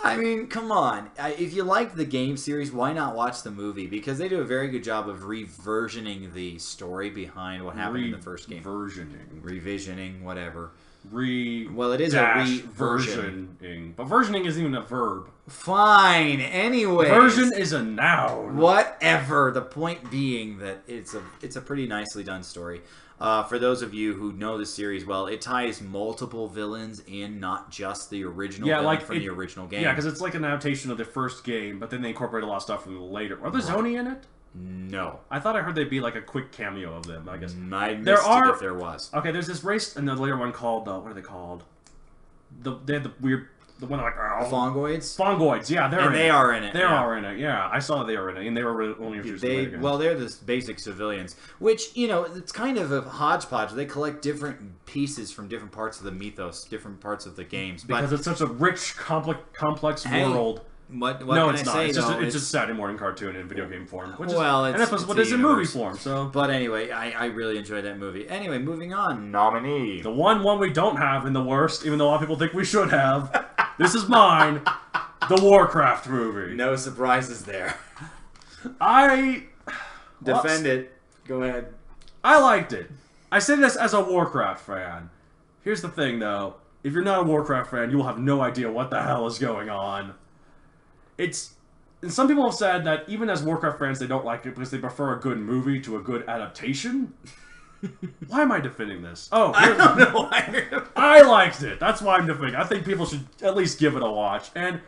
I mean, come on. If you like the game series, why not watch the movie? Because they do a very good job of reversioning the story behind what happened in the first game. Revisioning, whatever. Well, it is a reversioning. But versioning isn't even a verb. Fine. Anyway. Version is a noun. Whatever. The point being that it's a pretty nicely done story. For those of you who know the series well, it ties multiple villains in, not just the original villain from the original game. Yeah, because it's like an adaptation of the first game, but then they incorporate a lot of stuff from the later. Are there Zoni in it? No. I thought I heard they'd be like a quick cameo of them, I guess. I missed it if there was. Okay, there's this race, and the later one called, what are they called? They had the weird... The one like Fongoids? Fongoids, yeah, they are in it. They are in it, yeah. I saw they were in it, and they were only introduced later. Well, they're the basic civilians, which, it's kind of a hodgepodge. They collect different pieces from different parts of the mythos, different parts of the games. Because it's such a rich, complex world. What no, can it's I not. say, It's just Saturday morning cartoon in video game form. And that's what is in movie form. So, but anyway, I really enjoyed that movie. Anyway, moving on. Nominee. The one we don't have in the worst, even though a lot of people think we should have. This is mine. The Warcraft movie. No surprises there. Defend it. Go ahead. I liked it. I say this as a Warcraft fan. Here's the thing, though. If you're not a Warcraft fan, you will have no idea what the hell is going on. And some people have said that even as Warcraft fans, they don't like it because they prefer a good movie to a good adaptation. Why am I defending this? Oh, I don't know why. I liked it. That's why I'm defending. I think people should at least give it a watch. And,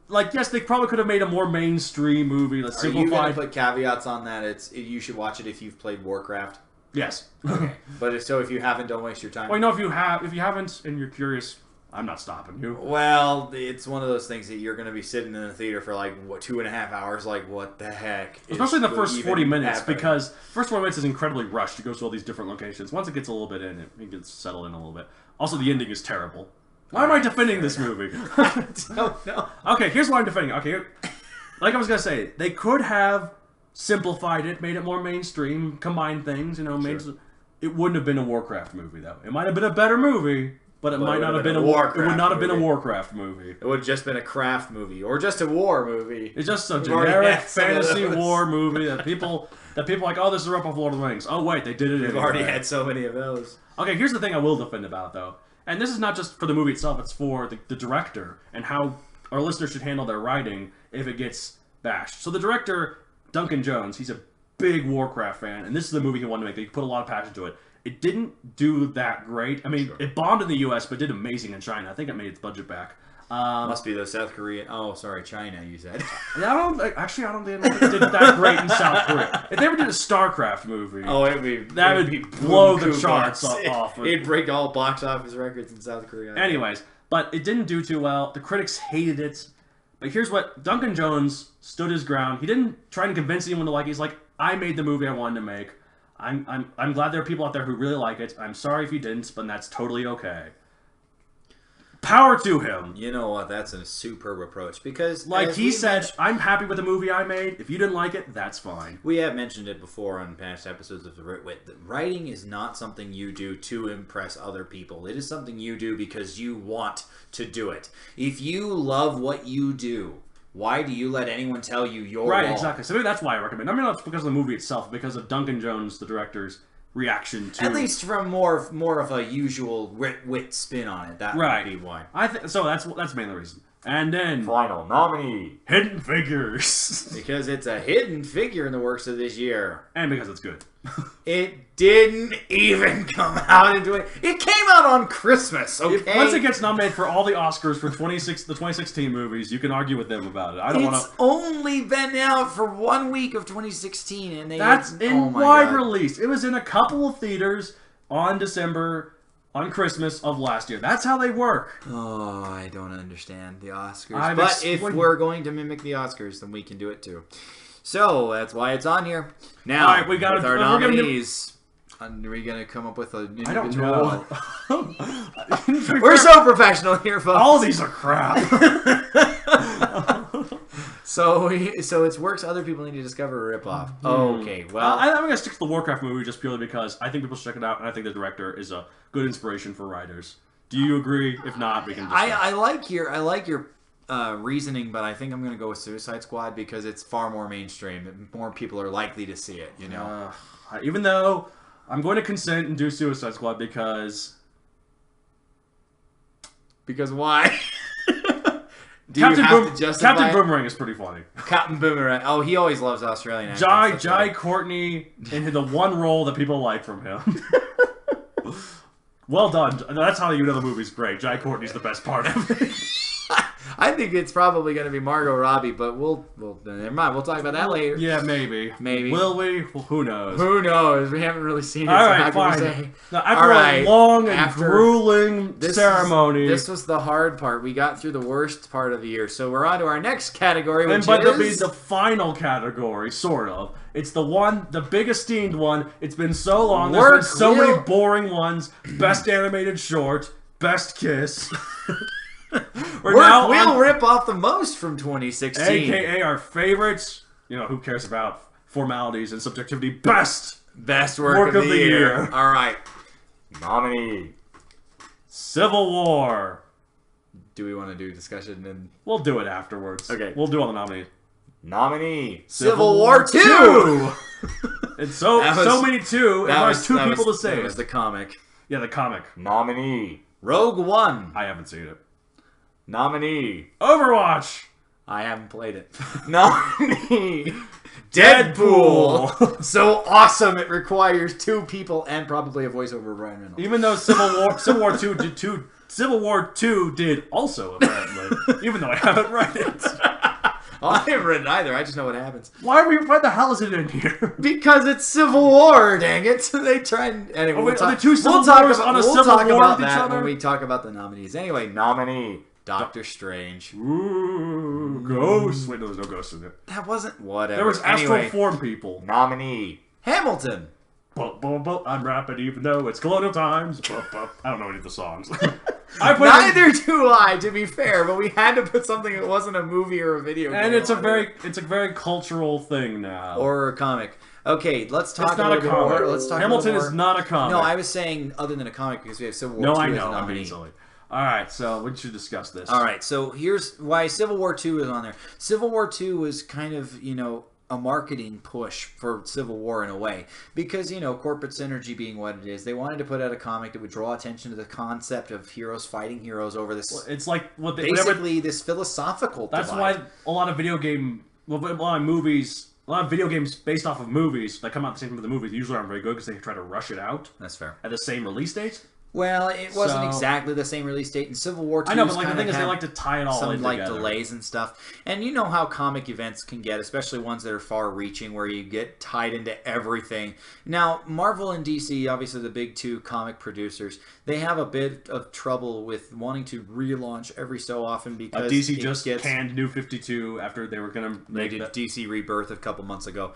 yes, they probably could have made a more mainstream movie. Are you going to put caveats on that? You should watch it if you've played Warcraft. Yes. Okay. But if you haven't, don't waste your time. Well, if you haven't and you're curious, I'm not stopping you. Well, it's one of those things that you're going to be sitting in the theater for 2.5 hours. What the heck? Especially the first 40 minutes, because first 40 minutes is incredibly rushed. It goes to all these different locations. Once it gets a little bit in, it gets settled in a little bit. Also, the ending is terrible. Why am I defending this movie? I don't know. Okay, here's why I'm defending. Okay, like I was going to say, they could have simplified it, made it more mainstream, combined things, it wouldn't have been a Warcraft movie, though. It might have been a better movie. But it might not have been a Warcraft. It would not have been a Warcraft movie. It would have just been a craft movie, or just a war movie. It's just a generic fantasy war movie that people like. Oh, this is a rip off Lord of the Rings. Oh wait, they did it. We've already had so many of those. Okay, here's the thing I will defend about though, and this is not just for the movie itself. It's for the director and how our listeners should handle their writing if it gets bashed. So the director, Duncan Jones, he's a big Warcraft fan, and this is the movie he wanted to make. He put a lot of passion to it. It didn't do that great. I mean, It bombed in the U.S., but did amazing in China. I think it made its budget back. Must be the South Korean... Oh, sorry, China, you said. I don't think it did that great in South Korea. If they ever did a StarCraft movie... Oh, it would be blow the charts off. It'd break all box office records in South Korea. Anyways, but it didn't do too well. The critics hated it. But here's what... Duncan Jones stood his ground. He didn't try to convince anyone to like it. He's like, I made the movie I wanted to make. I'm glad there are people out there who really like it. I'm sorry if you didn't, but that's totally okay. Power to him. You know what? That's a superb approach because, like he said, I'm happy with the movie I made. If you didn't like it, that's fine. We have mentioned it before on past episodes of the Writ. Writing is not something you do to impress other people. It is something you do because you want to do it. If you love what you do, why do you let anyone tell you you're right? Wrong? Exactly. So maybe that's why I recommend. I mean, not because of the movie itself, because of Duncan Jones, the director's reaction to. At least from more of a usual wit spin on it. That would be why. I think so. That's mainly the reason. And then final nominee, Hidden Figures, because it's a hidden figure in the works of this year, and because it's good. It didn't even come out into it. It came out on Christmas. Okay. Once it gets nominated for all the Oscars for the 2016 movies, you can argue with them about it. I don't want to. It's only been out for 1 week of 2016, and that's in wide release. It was in a couple of theaters. on Christmas of last year. That's how they work. Oh, I don't understand the Oscars. But if we're going to mimic the Oscars, then we can do it too. So that's why it's on here. Now, all right, we got with our nominees. Are we going to come up with an individual? I don't know. We're so professional here, folks. All these are crap. So it's works other people need to discover or rip off. Okay, well... I'm going to stick to the Warcraft movie just purely because I think people should check it out, and I think the director is a good inspiration for writers. Do you agree? If not, we can discuss. I like your reasoning, but I think I'm going to go with Suicide Squad because it's far more mainstream. More people are likely to see it, you know? Even though I'm going to consent and do Suicide Squad because... Because why? Captain Boomerang is pretty funny. Captain Boomerang. Oh, he always loves Australian accents. Jai Courtney in the one role that people like from him. Well done. That's how you know the movie's great. Jai Courtney's the best part of it. I think it's probably going to be Margot Robbie, but we'll never mind. We'll talk about that later. Yeah, maybe. Will we? Well, who knows? Who knows? We haven't really seen it. All right, fine. Now, after a long and grueling ceremony, this was the hard part. We got through the worst part of the year, so we're on to our next category, which is the final category, sort of. It's the big esteemed one. It's been so long. There's been so many boring ones. Best animated short. Best kiss. We'll rip off the most from 2016. AKA our favorites. You know, who cares about formalities and subjectivity? Best work of the year. All right. Nominee. Civil War. Do we want to do discussion? And we'll do it afterwards. Okay. We'll do all the nominees. Nominee. Civil War 2. It's so many two. And there's two people to say. That was the comic. Yeah, the comic. Nominee. Rogue One. I haven't seen it. Nominee. Overwatch. I haven't played it. Nominee. Deadpool. So awesome it requires two people and probably a voiceover of Ryan Reynolds. Even though Civil War 2 did also, apparently. Even though I haven't read it. Well, I haven't read it either. I just know what happens. Why the hell is it in here? Because it's Civil War, dang it. They try and... Anyway, we'll talk about that when we talk about the nominees. Anyway, nominee. Doctor Strange. Ooh, Ghost. Wait, no, there's no Ghost in it. That wasn't... Whatever. There was astral form people. Nominee. Hamilton. I'm rapping even though it's colonial times. I don't know any of the songs. Neither do I, to be fair, but we had to put something that wasn't a movie or a video game. And it's a very cultural thing now. Or a comic. Okay, let's talk it's not a little a comic. More. Let's talk Hamilton a little more. is not a comic. No, I was saying other than a comic because we have Civil War 2 I as know. a nominee. I'm silly. All right, so we should discuss this. All right, so here's why Civil War 2 is on there. Civil War 2 was kind of, a marketing push for Civil War in a way. Because, corporate synergy being what it is, they wanted to put out a comic that would draw attention to the concept of heroes fighting heroes over this... Well, it's like... this philosophical That's divide. why a lot of video games based off of movies that come out the same time as the movies usually aren't very good because they try to rush it out. That's fair. At the same release date. Well, it wasn't exactly the same release date. In Civil War 2, I know, but the thing is, they like to tie it all in together. Some delays and stuff. And you know how comic events can get, especially ones that are far-reaching, where you get tied into everything. Now, Marvel and DC, obviously the big two comic producers, they have a bit of trouble with wanting to relaunch every so often because DC just canned New 52 after they were going to make DC Rebirth a couple months ago.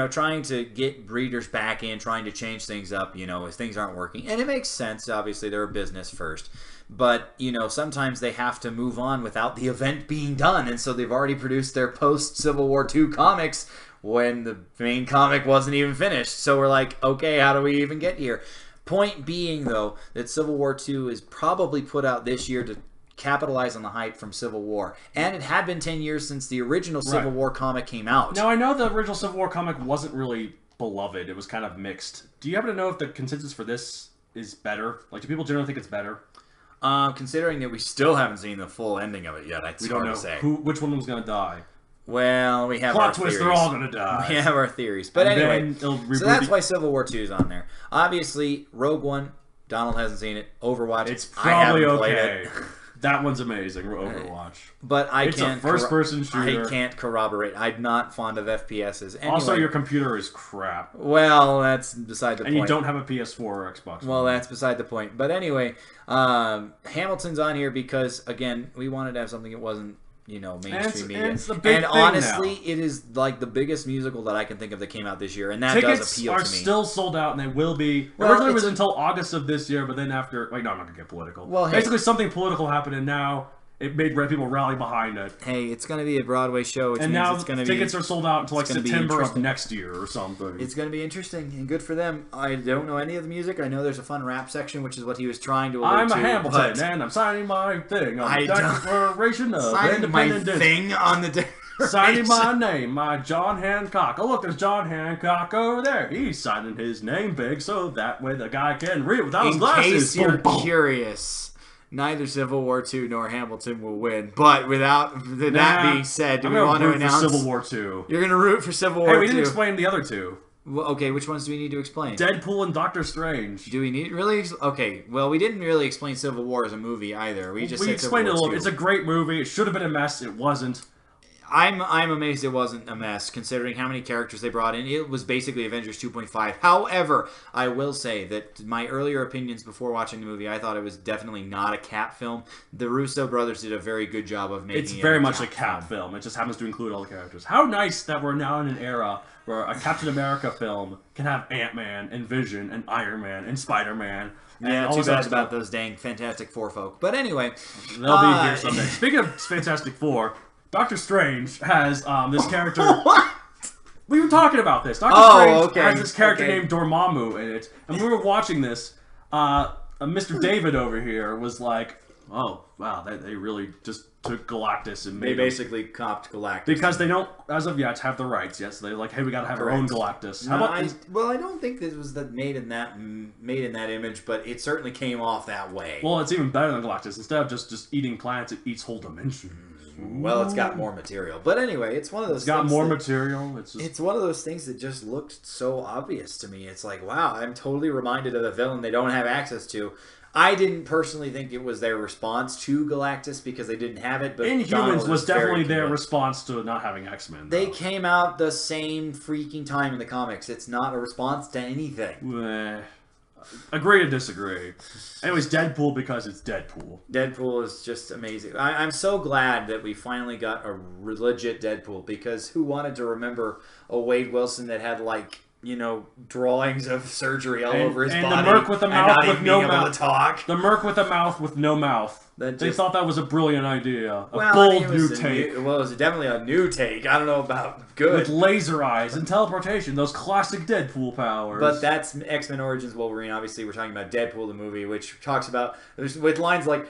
Trying to get readers back in, trying to change things up, as things aren't working. And it makes sense, obviously, they're a business first. But, sometimes they have to move on without the event being done. And so they've already produced their post-Civil War II comics when the main comic wasn't even finished. So we're like, okay, how do we even get here? Point being, though, that Civil War II is probably put out this year to capitalize on the hype from Civil War. And it had been 10 years since the original Civil War comic came out. Now, I know the original Civil War comic wasn't really beloved. It was kind of mixed. Do you happen to know if the consensus for this is better? Like, do people generally think it's better? Considering that we still haven't seen the full ending of it yet, we don't know to say. Which one was going to die. Well, we have Plot our twist, theories. they're all going to die. We have our theories. But anyway, so that's why Civil War 2 is on there. Obviously, Rogue One, Donald hasn't seen it. Overwatch, it's probably okay. That one's amazing. Overwatch. But it's a first-person shooter. I can't corroborate. I'm not fond of FPSs. Anyway, also, your computer is crap. Well, that's beside the point. And you don't have a PS4 or Xbox. Well, that's beside the point. But anyway, Hamilton's on here because, again, we wanted to have something that wasn't, mainstream media. And honestly, it is like the biggest musical that I can think of that came out this year, and that does appeal to me. Tickets are still sold out, and they will be. Well, originally, it was until August of this year, but then after, no, I'm not gonna get political. Well, basically, something political happened, and now it made people rally behind it. Hey, it's going to be a Broadway show, which and means now it's going to tickets are sold out until September of next year or something. It's going to be interesting and good for them. I don't know any of the music. I know there's a fun rap section, which is what he was trying to allude to. I'm a Hamilton, and I'm signing my thing on the Declaration of Independence. Thing on the signing my name, my John Hancock. Oh, look, there's John Hancock over there. He's signing his name big so that way the guy can read without his glasses. In case you're curious, neither Civil War II nor Hamilton will win. But without that being said, do we want to announce Civil War II? You're going to root for Civil War II. Hey, we didn't explain the other two. Well, okay, which ones do we need to explain? Deadpool and Doctor Strange. Do we need really? Okay, well, we didn't really explain Civil War as a movie either. We just said explained it a little. It's a great movie. It should have been a mess. It wasn't. I'm amazed it wasn't a mess, considering how many characters they brought in. It was basically Avengers 2.5. However, I will say that my earlier opinions before watching the movie, I thought it was definitely not a Cap film. The Russo brothers did a very good job of making it. It's very much a Cap film. It just happens to include all the characters. How nice that we're now in an era where a Captain America film can have Ant-Man and Vision and Iron Man and Spider-Man. Yeah, too bad about those dang Fantastic Four folk. But anyway. They'll be here someday. Speaking of Fantastic Four, Doctor Strange has this character. What? We were talking about this. Doctor Strange has this character named Dormammu in it, and we were watching this. Mr. David over here was like, "Oh, wow, they really just took Galactus and made." They basically copped Galactus because they don't, as of yet, have the rights. Yes, they're like, "Hey, we got to have our own Galactus." How about I don't think this was made in that image, but it certainly came off that way. Well, it's even better than Galactus. Instead of just eating planets, it eats whole dimensions. Well, it's got more material. But anyway, it's one of those things. It's got more material. It's one of those things that just looked so obvious to me. It's like, wow, I'm totally reminded of a villain they don't have access to. I didn't personally think it was their response to Galactus because they didn't have it. But Inhumans was definitely their response to not having X-Men. They came out the same freaking time in the comics. It's not a response to anything. Agree to disagree. Anyways, Deadpool because it's Deadpool. Deadpool is just amazing. I'm so glad that we finally got a legit Deadpool, because who wanted to remember a Wade Wilson that had, like, drawings of surgery all over his body, and the Merc with a mouth with no mouth. To talk. The Merc with a mouth with no mouth. They thought that was a brilliant idea. A bold new take. It was definitely a new take. I don't know about good. With laser eyes and teleportation. Those classic Deadpool powers. But that's X-Men Origins Wolverine. Obviously, we're talking about Deadpool, the movie, which talks about, with lines like,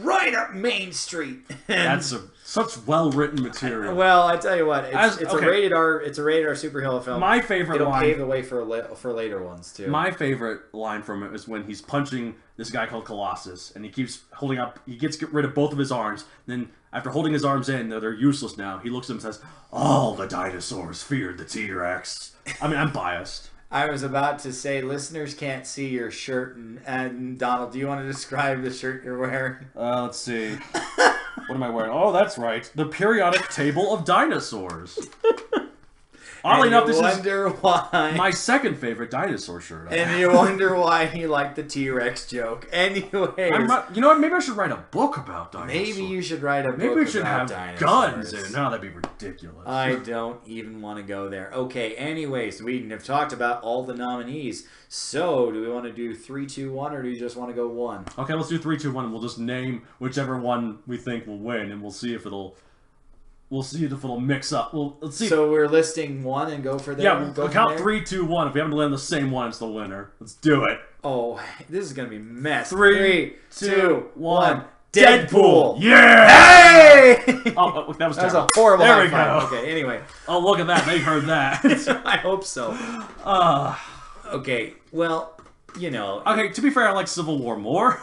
right up Main Street. That's such well-written material. Well, I tell you what, it's a rated R superhero film. My favorite line. It'll pave the way for later ones, too. My favorite line from it is when he's punching this guy called Colossus, and he keeps holding up. He gets rid of both of his arms. Then, after holding his arms in, they're useless now. He looks at him and says, "All the dinosaurs feared the T-Rex." I mean, I'm biased. I was about to say, listeners can't see your shirt, and Donald, do you want to describe the shirt you're wearing? Let's see. What am I wearing? Oh, that's right. The periodic table of dinosaurs. Oddly enough, this is my second favorite dinosaur shirt. And you wonder why he liked the T-Rex joke. Anyways. You know what? Maybe I should write a book about dinosaurs. Maybe you should write a book about dinosaurs. Maybe we should have guns in it. No, that'd be ridiculous. I don't even want to go there. Okay, anyways, we have talked about all the nominees. So, do we want to do 3, 2, 1, or do you just want to go 1? Okay, let's do 3, 2, 1, and we'll just name whichever one we think will win, and we'll see if it'll mix up. Let's see. So we're listing 1 and go for there? Yeah, we'll count 3, 2, 1. If we happen to land the same one, it's the winner. Let's do it. Oh, this is going to be mess. 3, 2, 1. Deadpool! Yeah! Hey! Oh, that was terrible. A horrible There we go. Okay, anyway. Oh, look at that. They heard that. I hope so. Okay, well, Okay, to be fair, I like Civil War more.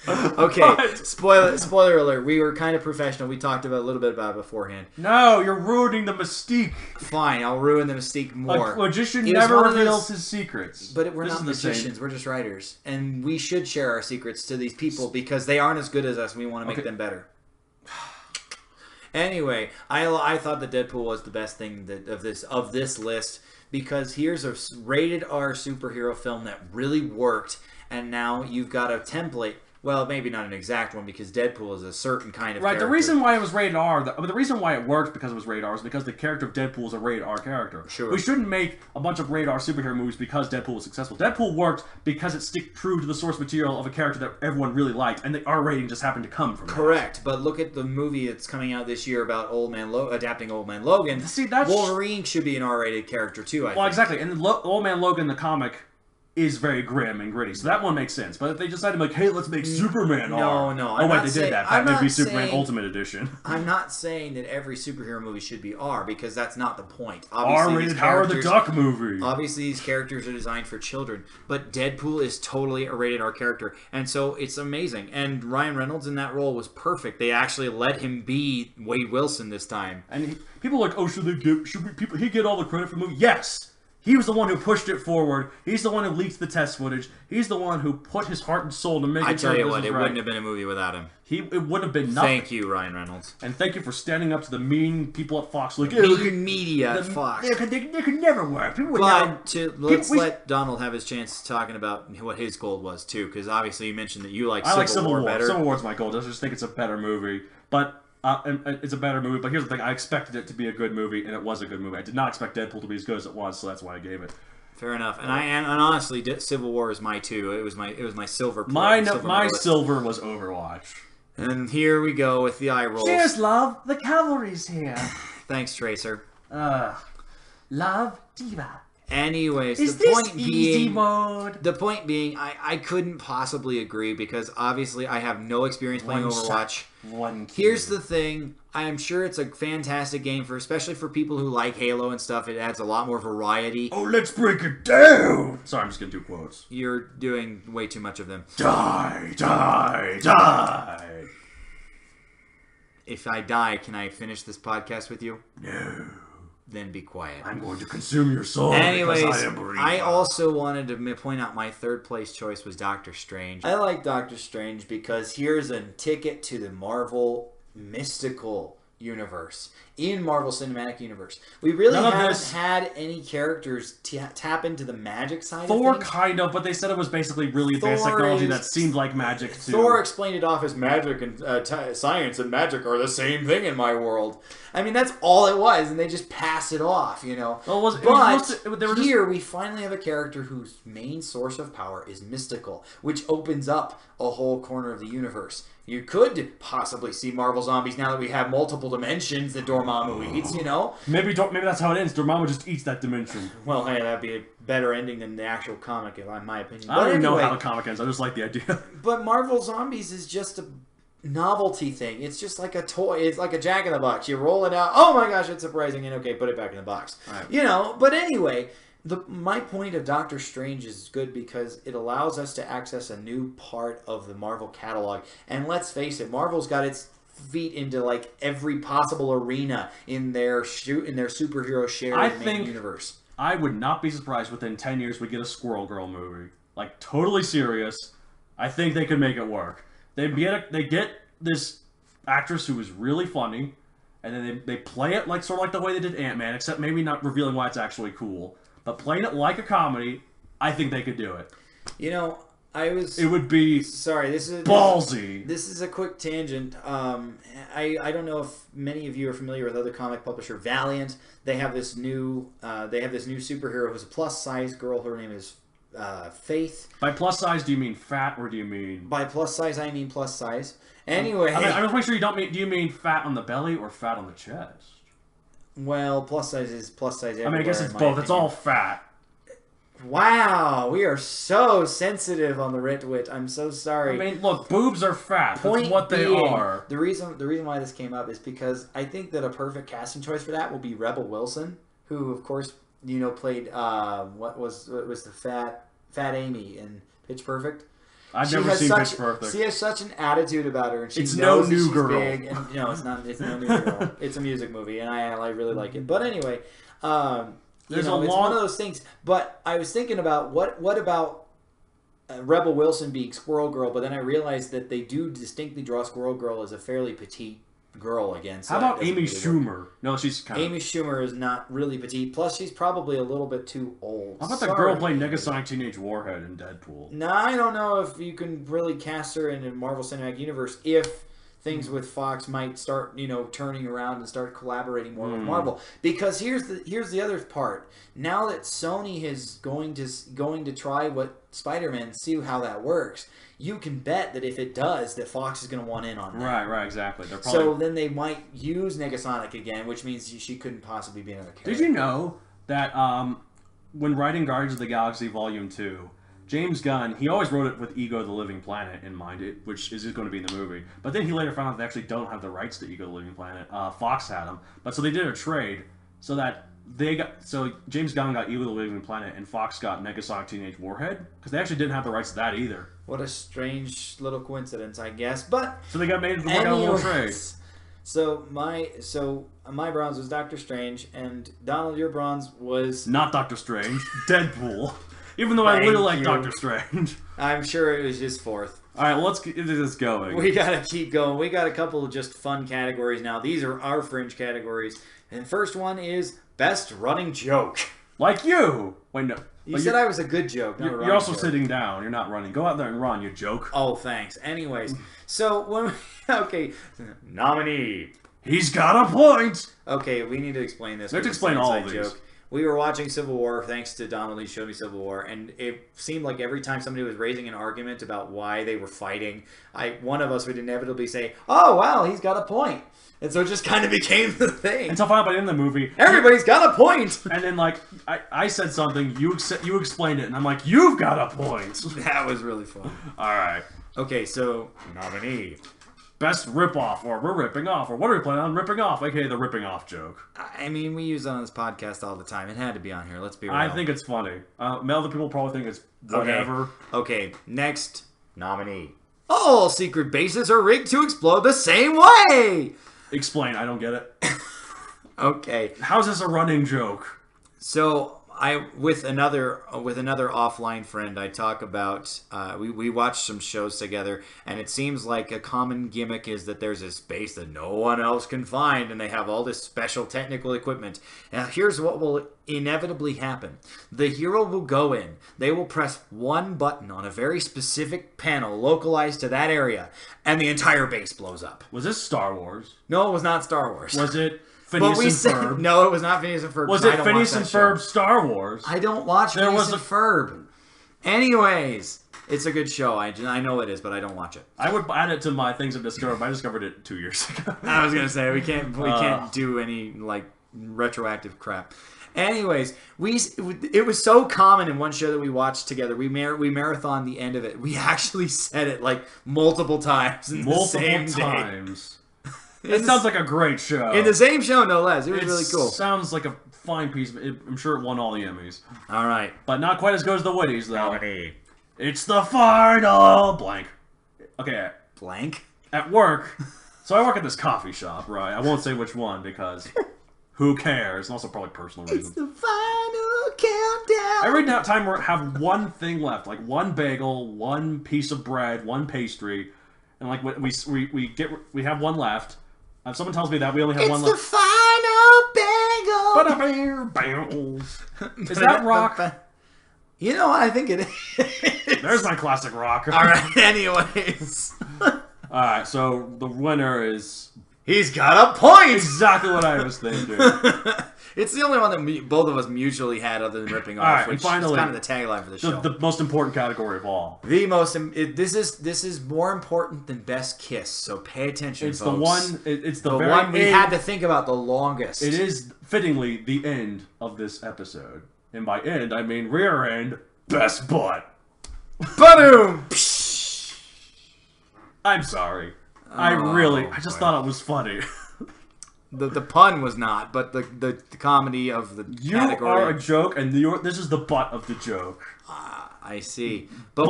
Okay, But- spoiler alert. We were kind of professional. We talked about a little bit about it beforehand. No, you're ruining the mystique. Fine, I'll ruin the mystique more. A magician It was never one of reveals those- his secrets. But we're This not is the same. magicians. We're just writers, and we should share our secrets to these people because they aren't as good as us. And we want to make Okay. them better. Anyway, I thought that Deadpool was the best thing of this list because here's a rated R superhero film that really worked, and now you've got a template. Well, maybe not an exact one because Deadpool is a certain kind of Right, character. the reason why it was rated R, the reason why it worked because it was rated R is because the character of Deadpool is a rated R character. Sure. We shouldn't make a bunch of rated R superhero movies because Deadpool was successful. Deadpool worked because it stick true to the source material of a character that everyone really liked, and the R rating just happened to come from that. Correct, but look at the movie that's coming out this year about adapting Old Man Logan. See, that's... Wolverine should be an R-rated character too, I Well, think. exactly, and Old Man Logan, the comic, is very grim and gritty, so that one makes sense. But if they decided, like, hey, let's make Superman R. No, Oh, I'm wait, not they saying- did that. I'm Batman v not Superman saying- Ultimate Edition. I'm not saying that every superhero movie should be R because that's not the point. Obviously, R-rated these Howard the characters- Duck movie. Obviously, these characters are designed for children, but Deadpool is totally a rated R character, and so it's amazing. And Ryan Reynolds in that role was perfect. They actually let him be Wade Wilson this time. And people are like, oh, should he get all the credit for the movie? Yes! He was the one who pushed it forward. He's the one who leaked the test footage. He's the one who put his heart and soul to make I it tell you this what, was it right. wouldn't have been a movie without him. It would have been nothing. Thank you, Ryan Reynolds. And thank you for standing up to the mean people at Fox. Like, Mean media at Fox. They could never work. People would never... But let's let Donald have his chance talking about what his goal was too, because obviously you mentioned that you like I like Civil War better. Civil War's my goal. I just think it's a better movie. But it's a better movie. But here's the thing: I expected it to be a good movie, and it was a good movie. I did not expect Deadpool to be as good as it was, so that's why I gave it. Fair enough. And honestly, Civil War is my two. It was my silver. My medalist. silver was Overwatch. And here we go with the eye rolls. Cheers, love. The cavalry's here. Thanks, Tracer. Love diva. Anyways, Is the this point easy being, mode? the point being, I couldn't possibly agree because obviously I have no experience playing Overwatch. Here's the thing. I am sure it's a fantastic game especially for people who like Halo and stuff. It adds a lot more variety. Oh, let's break it down. Sorry, I'm just gonna do quotes. You're doing way too much of them. Die, die, die. If I die, can I finish this podcast with you? No. Then be quiet. I'm going to consume your soul. Anyways, because I am Rita. I also wanted to point out my third place choice was Doctor Strange. I like Doctor Strange because here's a ticket to the Marvel mystical universe. In Marvel Cinematic Universe. We really haven't had any characters tap into the magic side Thor of things. kind of, but they said it was basically really advanced Thor technology is- that seemed like magic too. Thor explained it off as magic and science and magic are the same thing in my world. I mean, that's all it was, and they just pass it off, you know. Well, But here we finally have a character whose main source of power is mystical, which opens up a whole corner of the universe. You could possibly see Marvel Zombies now that we have multiple dimensions that Dormammu eats, you know? Maybe that's how it ends. Dormammu just eats that dimension. Well, hey, that'd be a better ending than the actual comic, in my opinion. I don't even know anyway, how the comic ends. I just like the idea. But Marvel Zombies is just a novelty thing. It's just like a toy. It's like a Jack in the Box. You roll it out. Oh my gosh, it's surprising. And okay, put it back in the box. Right. You know. But anyway, my point of Doctor Strange is good because it allows us to access a new part of the Marvel catalog. And let's face it, Marvel's got its feet into like every possible arena in their superhero shared main universe. I would not be surprised within 10 years we get a Squirrel Girl movie. Like, totally serious. I think they could make it work. They get this actress who is really funny, and then they play it like sort of like the way they did Ant-Man, except maybe not revealing why it's actually cool. But playing it like a comedy, I think they could do it. You know, It would be sorry. This is ballsy. This is a quick tangent. I don't know if many of you are familiar with other comic publisher Valiant. They have this new superhero who's a plus size girl. Her name is Faith. By plus size, do you mean fat or do you mean? By plus size, I mean plus size. Anyway, I'm just making sure you don't mean. Do you mean fat on the belly or fat on the chest? well, plus size is plus size. I mean, I guess it's both. It's all fat. Wow, we are so sensitive on the Writ Wit. I'm so sorry. I mean, look, boobs are fat. That's what they are. The reason why this came up is because I think that a perfect casting choice for that will be Rebel Wilson, who of course played what was the fat Amy in Pitch Perfect. I've never seen Pitch Perfect. She has such an attitude about her, and she it's knows no new she's girl. big. And no, it's not. It's no new girl. It's a music movie, and I really like it. But anyway, it's one of those things. But I was thinking about what about Rebel Wilson being Squirrel Girl, but then I realized that they do distinctly draw Squirrel Girl as a fairly petite girl again. So how about Amy Schumer? No, she's kind of... Amy Schumer is not really petite. Plus, she's probably a little bit too old. How about that girl playing Negasonic Teenage Warhead in Deadpool? No, I don't know if you can really cast her in a Marvel Cinematic Universe if things with Fox might start, turning around and start collaborating more with Marvel. Because here's the other part. Now that Sony is going to try what Spider-Man, see how that works. You can bet that if it does, that Fox is going to want in on that. Right, exactly. So then they might use Negasonic again, which means she couldn't possibly be another character. Did you know that when writing Guardians of the Galaxy Volume 2, James Gunn, he always wrote it with Ego the Living Planet in mind, which is going to be in the movie. But then he later found out they actually don't have the rights to Ego the Living Planet. Fox had them. But so they did a trade so that James Gunn got Ego the Living Planet and Fox got Negasonic Teenage Warhead because they actually didn't have the rights to that either. What a strange little coincidence, I guess. But so they got made to work out a little trade. So my bronze was Doctor Strange, and Donald, your bronze was not Doctor Strange, Deadpool. Even though I really like Doctor Strange. I'm sure it was just fourth. All right, well, let's get this going. We gotta keep going. We got a couple of just fun categories now. These are our fringe categories. And the first one is best running joke. Like you. Wait, no. You said I was a good joke. You're also sitting down. You're not running. Go out there and run, you joke. Oh, thanks. Anyways, so okay, nominee. He's got a point. Okay, we need to explain this. We have to explain all of these. Joke. We were watching Civil War, thanks to Donald. He showed me Civil War, and it seemed like every time somebody was raising an argument about why they were fighting, one of us would inevitably say, "Oh, wow, he's got a point." And so it just kind of became the thing. Until finally by the end of the movie, everybody's got a point. And then, I said something, you explained it, and I'm like, you've got a point. That was really fun. All right. Okay, so nominee. Best rip-off, or we're ripping off, or what are we planning on ripping off, aka the ripping off joke. I mean, we use it on this podcast all the time. It had to be on here. Let's be real. I think it's funny. Other people probably think it's whatever. Okay, next nominee. All secret bases are rigged to explode the same way. Explain. I don't get it. Okay. How's this a running joke? So with another offline friend, I talk about we watched some shows together, and it seems like a common gimmick is that there's a space that no one else can find, and they have all this special technical equipment. Now, here's what will inevitably happen: the hero will go in, they will press one button on a very specific panel localized to that area, and the entire base blows up. Was this Star Wars? No, it was not Star Wars. Was it Phineas and Ferb? No, it was not Phineas and Ferb. Was it Phineas and Ferb Star Wars? I don't watch Phineas and Ferb. Anyways, it's a good show. I know it is, but I don't watch it. I would add it to my things I've discovered, but I discovered it 2 years ago. I was gonna say we can't do any retroactive crap. Anyways, it was so common in one show that we watched together. We marathoned the end of it. We actually said it multiple times in the same times. It sounds like a great show. In the same show, no less. It was really cool. Sounds like a fine piece. I'm sure it won all the Emmys. All right. But not quite as good as the Witties, though. It's the final blank. Okay. Blank? At work. So I work at this coffee shop, right? I won't say which one because who cares? And also probably personal reasons. It's the final countdown. Every time we have one thing left, like one bagel, one piece of bread, one pastry, and we have one left. If someone tells me that we only have one left. It's the final bagel. Is that rock? You know, I think it is. There's my classic rock. All right. Anyways. All right. So the winner is. He's got a point. Exactly what I was thinking. It's the only one that both of us mutually had, other than ripping off, right, which finally, is kind of the tagline for the show. The most important category of all. This is more important than best kiss. So pay attention, it's folks. It's the one we had to think about the longest. It is fittingly the end of this episode, and by end I mean rear end. Best butt. Ba-doom. I'm sorry. I just thought it was funny. The pun was not, but the comedy of the category. You are a joke, and this is the butt of the joke. I see. But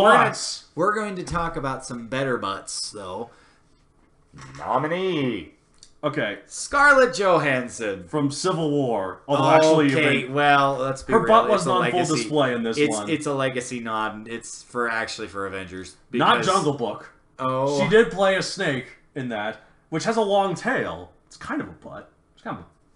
we're going to talk about some better butts, though. Nominee. Okay. Scarlett Johansson. From Civil War. Although well, let's be her real. butt was on full display in this one. It's a legacy nod. It's for Avengers. Not Jungle Book. Oh. She did play a snake in that, which has a long tail. It's kind of a butt.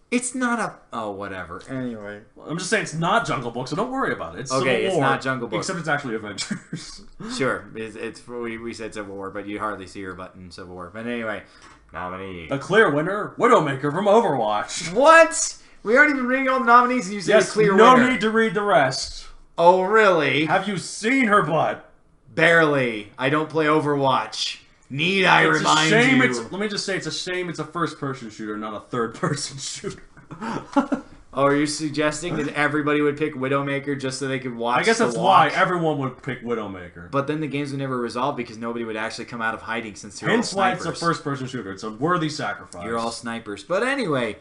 It's not a... Oh, whatever. Anyway. I'm just saying it's not Jungle Book, so don't worry about it. It's okay, Civil War, it's not Jungle Book. Except it's actually Avengers. Sure. We said Civil War, but you hardly see her butt in Civil War. But anyway, nominee. A clear winner, Widowmaker from Overwatch. What? We aren't even reading all the nominees and you said a clear winner. No need to read the rest. Oh, really? Have you seen her butt? Barely. I don't play Overwatch. Need I remind you? Let me just say, it's a shame it's a first-person shooter, not a third-person shooter. Oh, are you suggesting that everybody would pick Widowmaker just so they could watch? I guess that's why everyone would pick Widowmaker. But then the games would never resolve because nobody would actually come out of hiding since they're all snipers. Hence why it's a first-person shooter. It's a worthy sacrifice. You're all snipers. But anyway,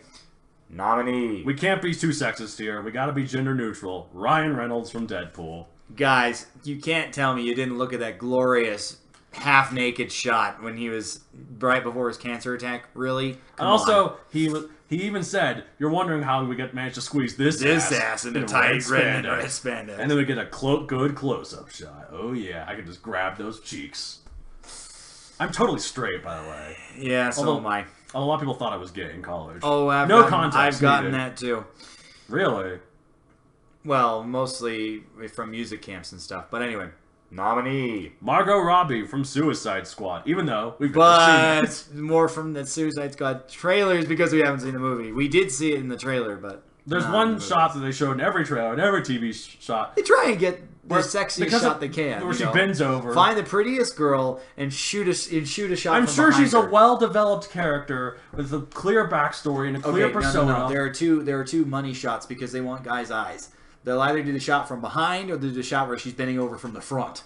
nominee. We can't be too sexist here. We gotta be gender neutral. Ryan Reynolds from Deadpool. Guys, you can't tell me you didn't look at that glorious half-naked shot when he was right before his cancer attack. Really? And also, he even said, "You're wondering how we managed to squeeze this ass into tight red spandex." And then we get a good close-up shot. Oh yeah, I can just grab those cheeks. I'm totally straight, by the way. Yeah, so am I. A lot of people thought I was gay in college. Oh, I've gotten that too. Really? Well, mostly from music camps and stuff. But anyway. Nominee. Margot Robbie from Suicide Squad. Even though we've never seen it. More from the Suicide Squad trailers because we haven't seen the movie. We did see it in the trailer, but there's one shot that they showed in every trailer, in every TV shot. They try and get the sexiest shot they can. Where she bends over, find the prettiest girl, and shoot a shot. I'm from sure she's her. a well-developed character with a clear backstory and a clear persona. No. There are two money shots because they want guys' eyes. They'll either do the shot from behind or do the shot where she's bending over from the front.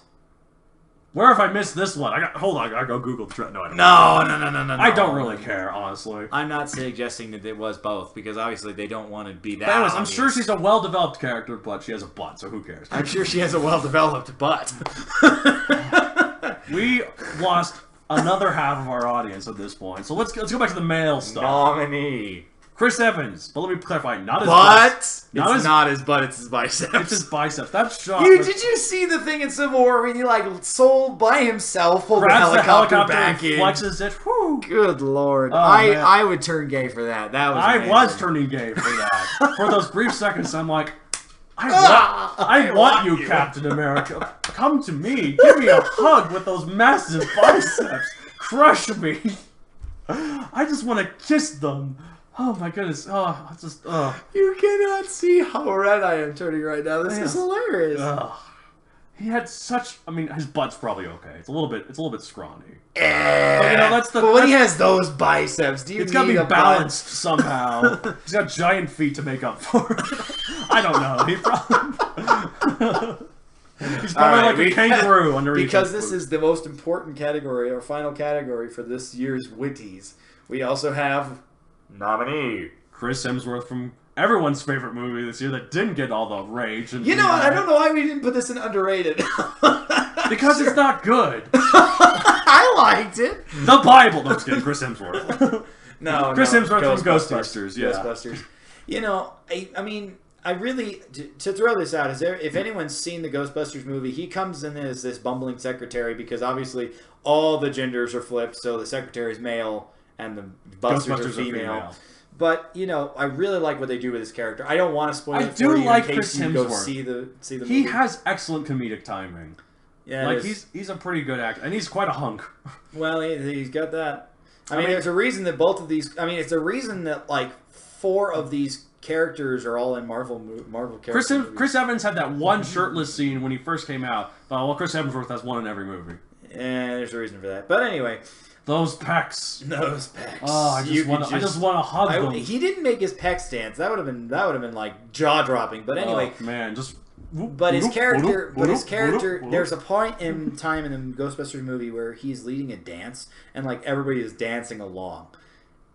Where have I missed this one? Hold on, I gotta go Google the trend. No, I don't really care, honestly. I'm not suggesting that it was both, because obviously they don't want to be that. But anyways, I'm sure she's a well-developed character, but she has a butt, so who cares? I'm sure she has a well-developed butt. We lost another half of our audience at this point, so let's go back to the male stuff. Nominee. Chris Evans, but let me clarify, not his butt. It's not his butt, it's his biceps. It's his biceps. That shot. Did you see the thing in Civil War when he sold by himself, pulled the helicopter back in, flexes it? Whew. Good lord! I would turn gay for that. That was amazing. I was turning gay for that. For those brief seconds, I'm like, I want you, Captain America. Come to me. Give me a hug with those massive biceps. Crush me. I just want to kiss them. Oh my goodness! You cannot see how red I am turning right now. This is hilarious. He had such. I mean, his butt's probably okay. It's a little bit scrawny. But when he has those biceps, it's got to be balanced somehow. He's got giant feet to make up for it. I don't know. He's probably like a kangaroo underneath. Because this is the most important category, our final category for this year's Witties. We also have nominee Chris Hemsworth from everyone's favorite movie this year that didn't get all the rage. And you know what? I don't know why we didn't put this in underrated. Because it's not good. I liked it. The Bible. No, just kidding. Chris Hemsworth. Chris Hemsworth from Ghostbusters. Yeah. Ghostbusters. You know, I mean, I really to throw this out. If anyone's seen the Ghostbusters movie, he comes in as this bumbling secretary because obviously all the genders are flipped, so the secretary's male and the Busters are female. But you know, I really like what they do with his character. I don't want to spoil it for you in case you go see the movie. He has excellent comedic timing. Yeah, he's a pretty good actor, and he's quite a hunk. Well, he's got that. I mean, there's a reason that both of these. I mean, it's a reason that 4 of these characters are all in Marvel characters. Chris Evans had that one shirtless scene when he first came out. Well, Chris Hemsworth has one in every movie. And there's a reason for that. But anyway. Those pecs. Oh, I just want to hug them. He didn't make his pecs dance. That would have been like jaw dropping. But anyway, man, just. But his character. There's a point in time in the Ghostbusters movie where he's leading a dance and everybody is dancing along.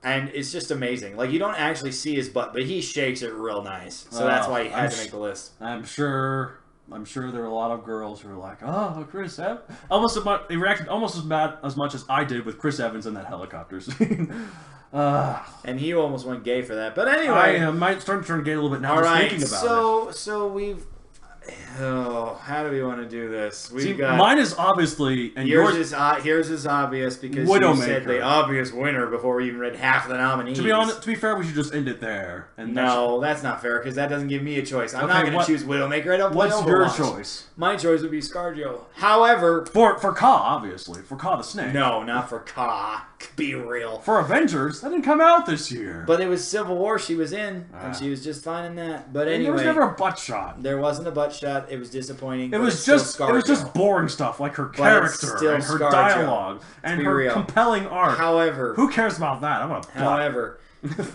And it's just amazing. Like, you don't actually see his butt, but he shakes it real nice. So that's why he had to make the list. I'm sure there are a lot of girls who are like, oh, Chris Evans. Almost as much, they reacted almost as much as I did with Chris Evans in that helicopter scene. And he almost went gay for that. But anyway. I might start to turn gay a little bit now just thinking about it. So we've... Oh, how do we want to do this? Mine is obviously, and yours is obvious because you said the obvious winner before we even read half of the nominees. To be fair, we should just end it there. And no, that's not fair because that doesn't give me a choice. I'm not going to choose Widowmaker. I don't play What's Overwatch. your choice? My choice would be ScarJo. However, for Ka, obviously, for Ka the Snake. No, not for Ka. Be real. For Avengers, that didn't come out this year. But it was Civil War she was in, and she was just fine in that. But anyway, there was never a butt shot. There wasn't a butt shot. It was disappointing. It was just boring stuff, like her character and her dialogue and her compelling art. However, who cares about that? I want a butt. However,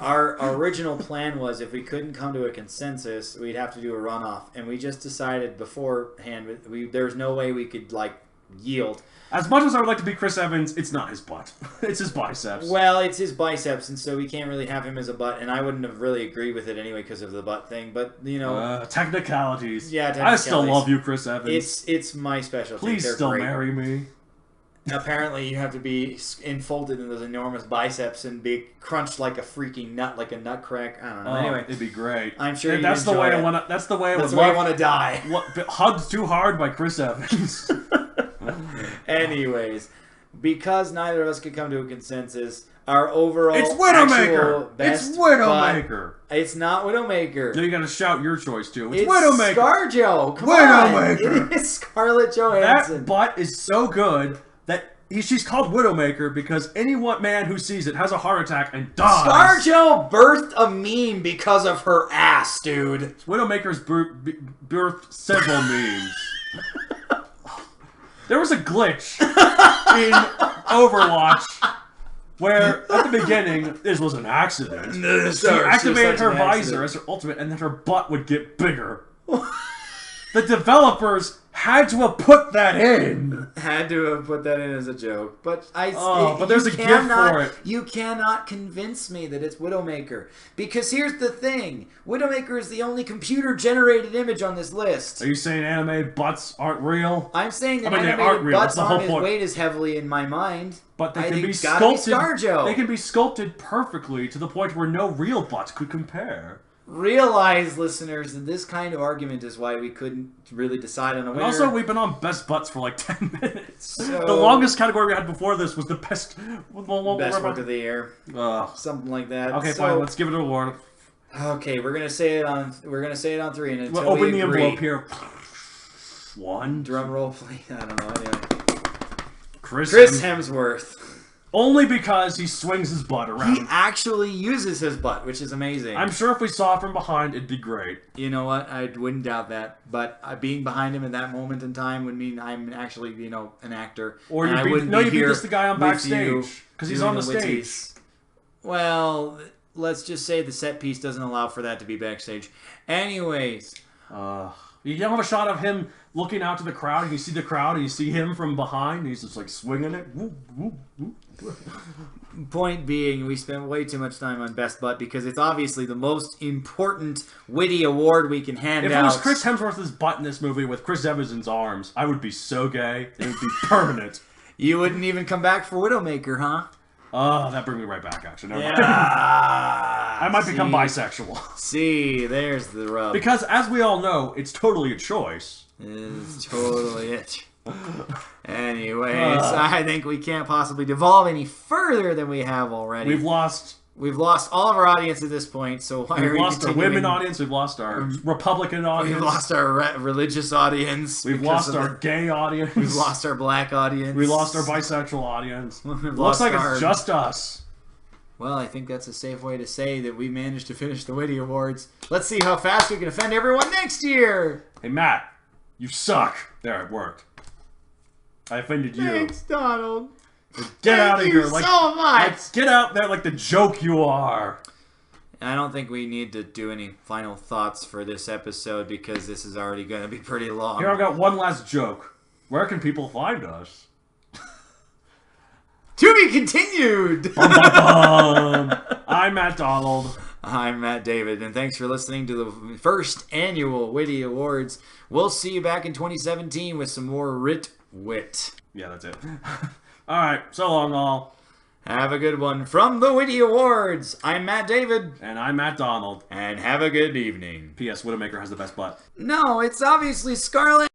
our original plan was if we couldn't come to a consensus, we'd have to do a runoff, and we just decided beforehand there was no way we could yield. As much as I would like to be Chris Evans, it's not his butt. It's his biceps. Well, it's his biceps, and so we can't really have him as a butt, and I wouldn't have really agreed with it anyway because of the butt thing, but, technicalities. Yeah, technicalities. I still love you, Chris Evans. It's my specialty. Please still marry me. Apparently, you have to be enfolded in those enormous biceps and be crunched like a freaking nut, like a nut crack. I don't know. Anyway, it'd be great. I'm sure you'd that's the way I want. That's the way I want to die. Hugged Too Hard by Chris Evans. Anyways, because neither of us could come to a consensus, our overall it's Widowmaker. It's Widowmaker. It's not Widowmaker. No, you gotta shout your choice too. It's Widowmaker. ScarJo. Come Widowmaker. On. It is Scarlett Johansson. That butt is so good that she's called Widowmaker because any man who sees it has a heart attack and dies. ScarJo birthed a meme because of her ass, dude. Widowmaker's birthed several memes. There was a glitch in Overwatch where, at the beginning, this was an accident. She activated her visor as her ultimate, and then her butt would get bigger. The developers had to have put that in. Had to have put that in as a joke. But but there's a gift for it. You cannot convince me that it's Widowmaker. Because here's the thing. Widowmaker is the only computer-generated image on this list. Are you saying anime butts aren't real? I'm saying that animated butts aren't as weighed as heavily in my mind. But they can be sculpted. They can be sculpted perfectly to the point where no real butts could compare. Realize, listeners, that this kind of argument is why we couldn't really decide on a winner. Also, we've been on best butts for like 10 minutes. So, the longest category we had before this was the best book of the year. Something like that. Okay, fine. Let's give it an award. Okay, we're gonna say it on 3, and until open we the envelope here. 1. Drum roll, please. I don't know. Anyway, Chris Hemsworth. Only because he swings his butt around. He actually uses his butt, which is amazing. I'm sure if we saw it from behind, it'd be great. You know what? I wouldn't doubt that. But being behind him at that moment in time would mean I'm actually, an actor. Or you beat this the guy on backstage because he's on the stage. Well, let's just say the set piece doesn't allow for that to be backstage. Anyways, you don't have a shot of him looking out to the crowd, and you see the crowd, and you see him from behind, and he's just like swinging it. Woo, woo, woo. Point being, we spent way too much time on Best Butt because it's obviously the most important witty award we can hand out. If it was Chris Hemsworth's butt in this movie with Chris Evans' arms, I would be so gay. It would be permanent. You wouldn't even come back for Widowmaker, huh? Oh, that brings me right back, actually. Never mind. Yeah. I might become bisexual. See, there's the rub. Because, as we all know, it's totally a choice. It's totally it. Anyways, I think we can't possibly devolve any further than we have already. We've lost all of our audience at this point, so why are we We've lost our women audience, we've lost our Republican audience. We've lost our religious audience. We've lost our gay audience. We've lost our black audience. We lost our bisexual audience. Looks like it's just us. Well, I think that's a safe way to say that we managed to finish the Witty Awards. Let's see how fast we can offend everyone next year! Hey, Matt, you suck. There, it worked. I offended you. Thanks, Donald. Get out of here. Thank you so much. Get out there like the joke you are. I don't think we need to do any final thoughts for this episode because this is already going to be pretty long. Here, I've got one last joke. Where can people find us? To be continued. I'm Matt Donald. I'm Matt David, and thanks for listening to the first annual Witty Awards. We'll see you back in 2017 with some more Wit. Yeah, that's it. All right, so long, all. Have a good one. From the Witty Awards, I'm Matt David. And I'm Matt Donald. And have a good evening. P.S. Widowmaker has the best butt. No, it's obviously Scarlett.